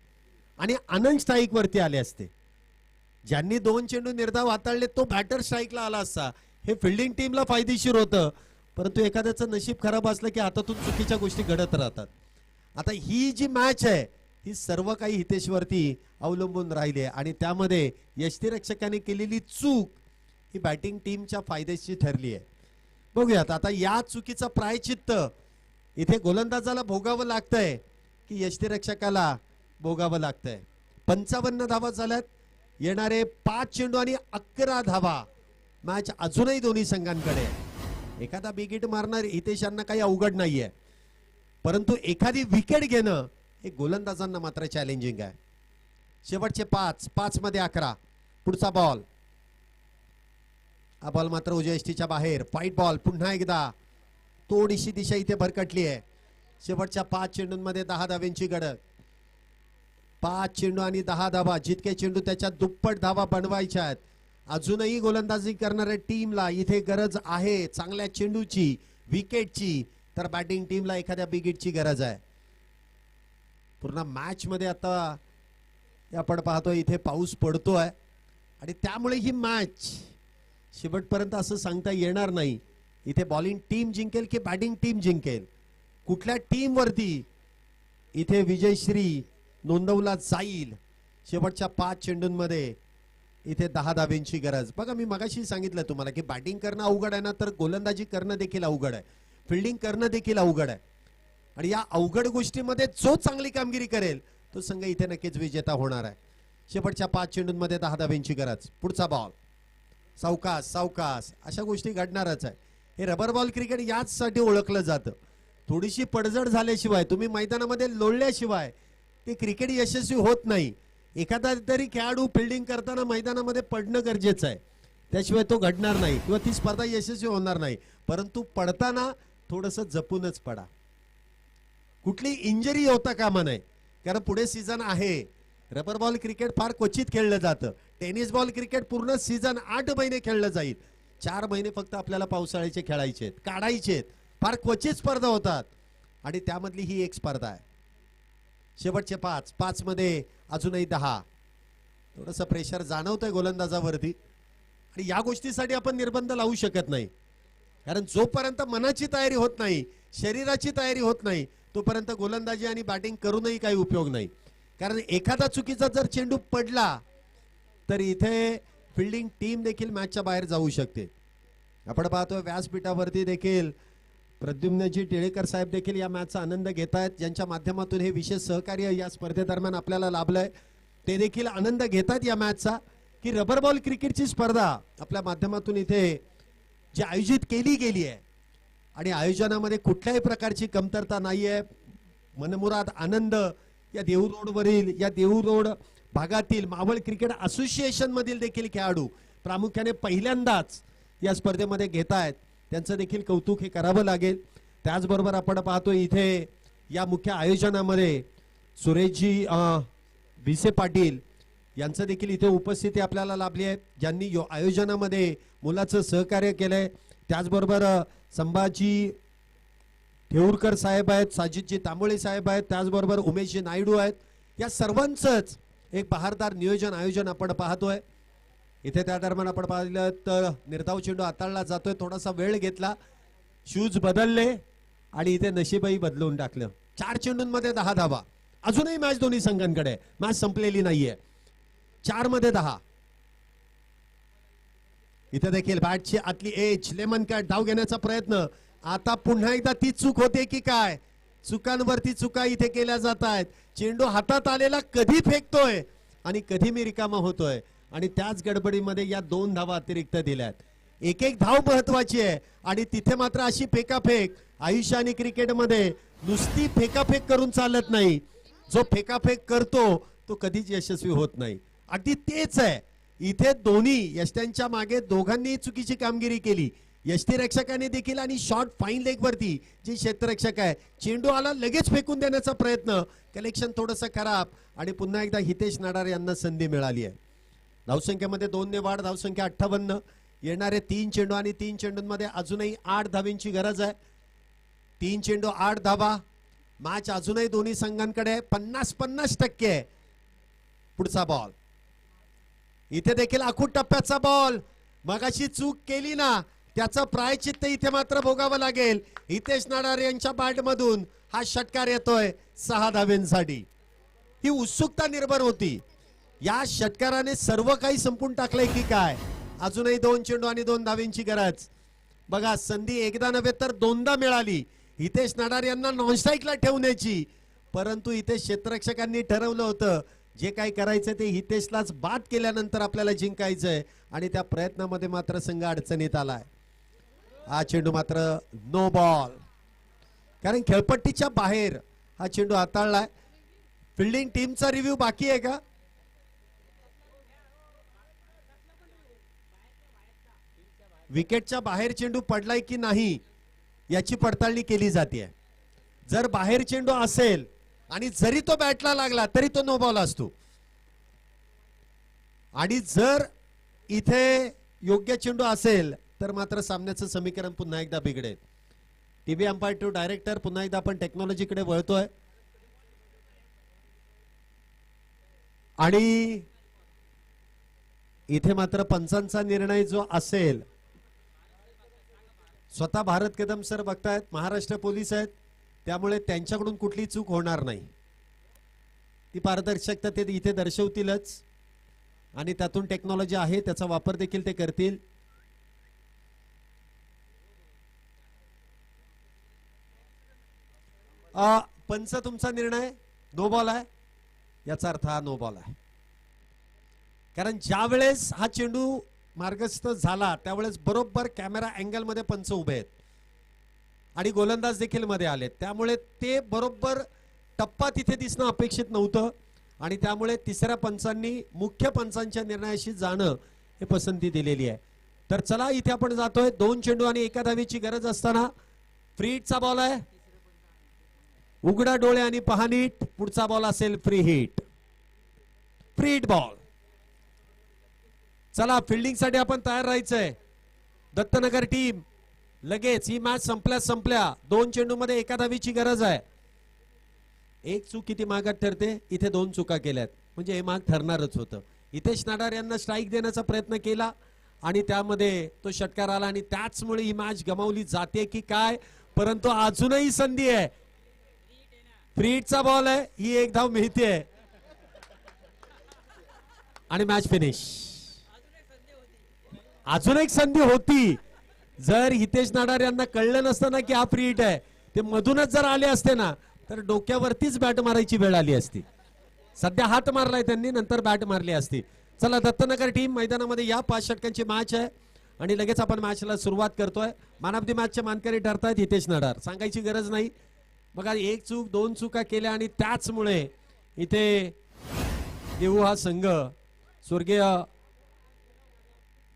आणि आनंद स्ट्राइक वरती आले असते. ज्यांनी 2 चेंडू निर्धाव हाताळले तो बॅटर स्ट्राइकला आला असता. हे फिल्डिंग टीमला फायदेशीर होतं, परंतु एखाद्याचं नशीब खराब असलं की हातातून चुकीच्या गोष्टी घडत राहतात. आता ही जी मॅच आहे ही सर्व काही हितेश वरती अवलंबून राहिली आहे आणि त्यामध्ये यष्टीरक्षकाने केलेली चूक ही बॅटिंग टीमच्या फायदेची ठरली आहे. बघूयात आता या चुकीचं प्रायचित्त इथे गोलंदाजाला भोगावं लागतंय की यष्टीरक्षकाला भोगावं लागतंय. 55 धावा झाल्यात. येणारे 5 चेंडू आणि 11 धावा. मॅच अजूनही दोन्ही संघांकडे. एखादा बिगिट मारणार हितेशांना काही अवघड नाहीये, परंतु एखादी विकेट घेणं हे गोलंदाजांना मात्र चॅलेंजिंग आहे. शेवटचे 5 मध्ये 11. पुढचा बॉल. हा बॉल मात्र उजव्या यष्टीच्या बाहेर. Fight ball. पुन्हा एकदा थोडीशी दिशा इथे भरकटली आहे. शेवटच्या 5 चेंडूंमध्ये 10 धाव्यांची गडद. 5 चेंडू आणि 10 धावा. जितके चेंडू त्याच्या दुप्पट धावा बनवायच्या आहेत. अजूनही गोलंदाजी करणाऱ्या टीमला इथे गरज आहे चांगल्या चेंडूची, विकेटची. तर बॅटिंग टीमला एखाद्या बिगिटची गरज आहे. पूर्ण मॅच मध्ये आता आपण पाहतोय इथे पाऊस पडतोय आणि त्यामुळे ही मॅच शेवटपर्यंत असं सांगता येणार नाही इथे बॉलिंग टीम जिंकेल की बॅटिंग टीम जिंकेल. कुठल्या टीम वरती इथे विजयश्री नोंदवला जाईल. शेवटच्या 5 चेंडूंमध्ये इथे 10 धाब्यांची गरज. बघा मी मगाशी सांगितलं तुम्हाला की बॅटिंग करणं अवघड आहे ना, तर गोलंदाजी करणं देखील अवघड आहे, फिल्डिंग करणं देखील अवघड आहे. आणि या अवघड गोष्टीमध्ये जो चांगली कामगिरी करेल तो संघ इथे नक्कीच विजेता होणार आहे. शेवटच्या 5 चेंडूंमध्ये 10 धाब्यांची गरज. पुढचा बॉल. सावकाश सावकाश अशा गोष्टी घडणारच आहे. हे रबर बॉल क्रिकेट याचसाठी ओळखलं जातं. थोडीशी पडझड झाल्याशिवाय, तुम्ही मैदानामध्ये लोळल्याशिवाय ते क्रिकेट यशस्वी होत नाही. एखादा तरी खेळाडू फिल्डिंग करताना मैदानामध्ये पडणं गरजेचं आहे, त्याशिवाय तो घडणार नाही किंवा ती स्पर्धा यशस्वी होणार नाही. परंतु पडताना थोडंसं जपूनच पडा. कुठली इंजरी होता कामा नये, कारण पुढे सीझन आहे. रबर बॉल क्रिकेट फार क्वचित खेळलं जातं. टेनिस बॉल क्रिकेट पूर्ण सीझन 8 महिने खेळलं जाईल. 4 महिने फक्त आपल्याला पावसाळ्याचे खेळायचे आहेत, काढायचे आहेत. फार क्वचित स्पर्धा होतात आणि त्यामधली ही एक स्पर्धा आहे. शेवटचे 5 मध्ये अजूनही 10. थोडंसं प्रेशर जाणवतंय गोलंदाजावरती आणि या गोष्टीसाठी आपण निर्बंध लावू शकत नाही, कारण जोपर्यंत मनाची तयारी होत नाही, शरीराची तयारी होत नाही, तोपर्यंत गोलंदाजी आणि बॅटिंग करूनही काही उपयोग नाही. कारण एखादा चुकीचा जर चेंडू पडला तर इथे फिल्डिंग टीम देखील मॅचच्या बाहेर जाऊ शकते. आपण पाहतोय व्यासपीठावरती देखील प्रद्युम्नजी टिळेकर साहेब देखील या मॅचचा आनंद घेत आहेत, ज्यांच्या माध्यमातून हे विशेष सहकार्य या स्पर्धेदरम्यान आपल्याला लाभलंय. ते देखील आनंद घेतात या मॅचचा की रबर बॉल क्रिकेटची स्पर्धा आपल्या माध्यमातून इथे जी आयोजित केली गेली आहे आणि आयोजनामध्ये कुठल्याही प्रकारची कमतरता नाहीये. मनमुराद आनंद या देहू रोडवरील, या देहू रोड भागातील मावळ क्रिकेट असोसिएशन मधील देखील खेळाडू प्रामुख्याने पहिल्यांदाच या स्पर्धेमध्ये घेत आहेत. त्यांचं देखील कौतुक हे करावं लागेल. त्याचबरोबर आपण पाहतो इथे या मुख्य आयोजनामध्ये सुरेशजी भिसे पाटील यांचं देखील इथे उपस्थिती आपल्याला लाभली आहे, ज्यांनी आयोजनामध्ये मुलाचं सहकार्य केलंय. त्याचबरोबर संभाजी ठेऊरकर साहेब आहेत, साजिदजी तांबोळे साहेब आहेत, त्याचबरोबर उमेशजी नायडू आहेत. या सर्वांचंच एक बहारदार नियोजन आयोजन आपण पाहतोय इथे. त्या दरम्यान आपण पाहिलं तर निर्धाव चेंडू हाताळला जातोय. थोडासा वेळ घेतला, शूज बदलले आणि इथे नशीबही बदलून टाकलं. 4 चेंडूंमध्ये 10 धावा. अजूनही मॅच दोन्ही संघांकडे, मॅच संपलेली नाहीये. 4 मध्ये 10. इथे देखील बॅटची आतली एज, लेमन कट, धाव घेण्याचा प्रयत्न. आता पुन्हा एकदा ती चूक होते की काय? चुकांवरती चुका इथे केल्या जात आहेत. चेंडू हातात आलेला कधी फेकतोय आणि कधी मी रिकामा होतोय, आणि त्याच गडबडीमध्ये या 2 धावा अतिरिक्त दिल्यात. एक धाव महत्वाची आहे आणि तिथे मात्र अशी फेकाफेक. आयुष्य आणि क्रिकेटमध्ये नुसती फेकाफेक करून चालत नाही. जो फेकाफेक करतो तो कधीच यशस्वी होत नाही. अगदी तेच आहे इथे. दोन्ही यष्ट्यांच्या मागे दोघांनी चुकीची कामगिरी केली. यष्टीरक्षकाने देखील आणि शॉर्ट फाईन लेग वरती जे क्षेत्ररक्षक आहे, चेंडू आला लगेच फेकून देण्याचा प्रयत्न. कलेक्शन थोडंसं खराब आणि पुन्हा एकदा हितेश नाडार यांना संधी मिळाली आहे. धावसंख्येमध्ये 2 ने वाढ, धावसंख्या 58. येणारे 3 चेंडू आणि 3 चेंडूंमध्ये अजूनही 8 धावींची गरज आहे. 3 चेंडू 8 धावा. मॅच अजूनही दोन्ही संघांकडे 50-50% आहे. पुढचा बॉल. इथे देखील आखूड टप्प्याचा बॉल. मगाशी चूक केली ना, त्याचं प्रायचित्त इथे मात्र भोगावं लागेल. हितेश नाडार यांच्या बॅटमधून हा षटकार येतोय 6 धाव्यांसाठी. ही उत्सुकता निर्माण होती. या षटकाराने सर्व काही संपून टाकलंय की काय? अजूनही 2 चेंडू आणि 2 धावेंची गरज. बघा संधी एकदा नव्हे तर दोनदा मिळाली हितेश नाडार यांना नॉनस्ट्राईकला ठेवण्याची, परंतु इथे क्षेत्ररक्षकांनी ठरवलं होतं जे काही करायचं ते हितेशलाच बाद केल्यानंतर आपल्याला जिंकायचंय आणि त्या प्रयत्नामध्ये मात्र संघ अडचणीत आलाय. हा चेंडू मात्र नो बॉल, कारण खेळपट्टीच्या बाहेर हा चेंडू हाताळलाय. फिल्डिंग टीमचा रिव्ह्यू बाकी आहे का? विकेटच्या बाहेर चेंडू पडलाय की नाही याची पडताळणी केली जाते. जर बाहेर चेंडू असेल आणि जरी तो बॅटला लागला तरी तो नो बॉल असतो, आणि जर इथे योग्य चेंडू असेल तर मात्र सामन्याचं समीकरण पुन्हा एकदा बिघडेल. टीव्ही अंपायर टू डायरेक्टर, पुन्हा एकदा आपण टेक्नॉलॉजीकडे वळतोय आणि इथे मात्र पंचांचा निर्णय जो असेल, स्वतः भारत कदम सर बघतायत, महाराष्ट्र पोलीस आहेत, त्यामुळे त्यांच्याकडून कुठली चूक होणार नाही. ती पारदर्शकता ते इथे दर्शवतीलच आणि त्यातून टेक्नॉलॉजी आहे त्याचा वापर देखील ते करतील. पंच तुमचा निर्णय नो बॉल आहे, याचा अर्थ हा नो बॉल आहे, कारण ज्या वेळेस हा चेंडू मार्गस्थ झाला त्यावेळेस बरोबर कॅमेरा अँगल मध्ये पंच उभे आहेत आणि गोलंदाज देखील मध्ये आले, त्यामुळे ते बरोबर टप्पा तिथे दिसणं अपेक्षित नव्हतं आणि त्यामुळे तिसऱ्या पंचांनी मुख्य पंचांच्या निर्णयाशी जाणं हे पसंती दिलेली आहे. तर चला इथे आपण जातोय 2 चेंडू आणि 1 धावेची गरज असताना फ्री हिटचा बॉल आहे. उघडा डोळे आणि पहा नीट, पुढचा बॉल असेल free hit, free hit ball. चला फिल्डिंग साठी आपण तयार राहायचंय. दत्तनगर टीम लगेच ही मॅच संपल्या 2 चेंडू मध्ये 1 धावेची गरज आहे. एक चूक किती मागात ठरते, इथे 2 चुका केल्यात म्हणजे हे माग ठरणारच होतं. हितेश नाडार यांना स्ट्राईक देण्याचा प्रयत्न केला आणि त्यामध्ये तो षटकार आला आणि त्याचमुळे ही मॅच गमावली जाते की काय, परंतु अजूनही संधी आहे. फ्री हिटचा बॉल आहे, ही 1 धाव मिळते आणि मॅच फिनिश. अजून एक संधी होती, जर हितेश नाडार यांना कळलं नसतं ना की हा फ्री हिट आहे, ते मधूनच जर आले असते ना तर डोक्यावरतीच बॅट मारायची वेळ आली असती. सध्या हात मारलाय त्यांनी, नंतर बॅट मारली असती. चला दत्तनगर टीम मैदानामध्ये या 5 षटकांची मॅच आहे आणि लगेच आपण मॅचला सुरुवात करतोय. मॅन ऑफ द मॅचचे मानकरी ठरतायत हितेश नाडार, सांगायची गरज नाही. बघा 1 चूक 2 चुका केल्या आणि त्याचमुळे इथे देऊ हा संघ स्वर्गीय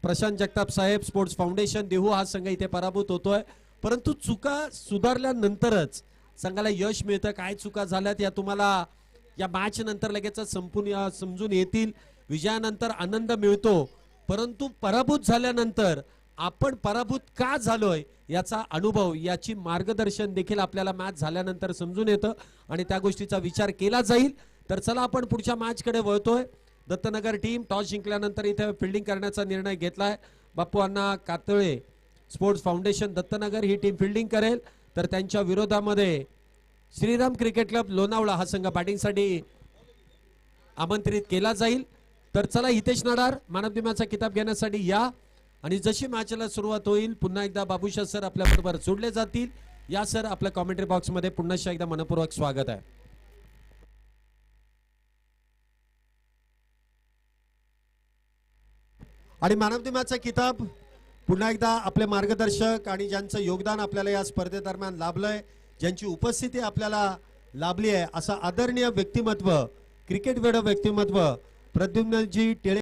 प्रशांत जगताप साहेब स्पोर्ट्स फाउंडेशन देहू हा संघ इथे पराभूत होतोय. परंतु चुका सुधारल्यानंतरच संघाला यश मिळतं. काय चुका झाल्यात या तुम्हाला या मॅच नंतर लगेच समजून येतील. विजयानंतर आनंद मिळतो, परंतु पराभूत झाल्यानंतर आपण पराभूत का झालोय याचा अनुभव, याची मार्गदर्शन देखील आपल्याला मॅच झाल्यानंतर समजून येतं आणि त्या गोष्टीचा विचार केला जाईल. तर चला आपण पुढच्या मॅच कडे वळतोय. दत्तनगर टीम टॉस जिंकल्यानंतर इथे फिल्डिंग करण्याचा निर्णय घेतलाय. बापू अण्णा कातळे स्पोर्ट्स फाउंडेशन दत्तनगर ही टीम फिल्डिंग करेल, तर त्यांच्या विरोधामध्ये श्रीराम क्रिकेट क्लब लोणावळा हा संघ बॅटिंगसाठी आमंत्रित केला जाईल. तर चला Hitesh Nadar man of the मॅचचा किताब घेण्यासाठी या आणि जशी मॅचला सुरुवात होईल पुन्हा एकदा बाबूशाह सर आपल्या बरोबर जोडले जातील. या सर आपल्या कॉमेंट्री बॉक्स मध्ये पुन्हा एकदा मनपूर्वक स्वागत आहे. आणि मॅन ऑफ द मॅचचा किताब पुन्हा एकदा आपले मार्गदर्शक आणि ज्यांचं योगदान आपल्याला या स्पर्धेदरम्यान लाभलंय, ज्यांची उपस्थिती आपल्याला लाभली आहे, असं आदरणीय व्यक्तिमत्व, क्रिकेट वेड व्यक्तिमत्व प्रद्युम्नजी टेळे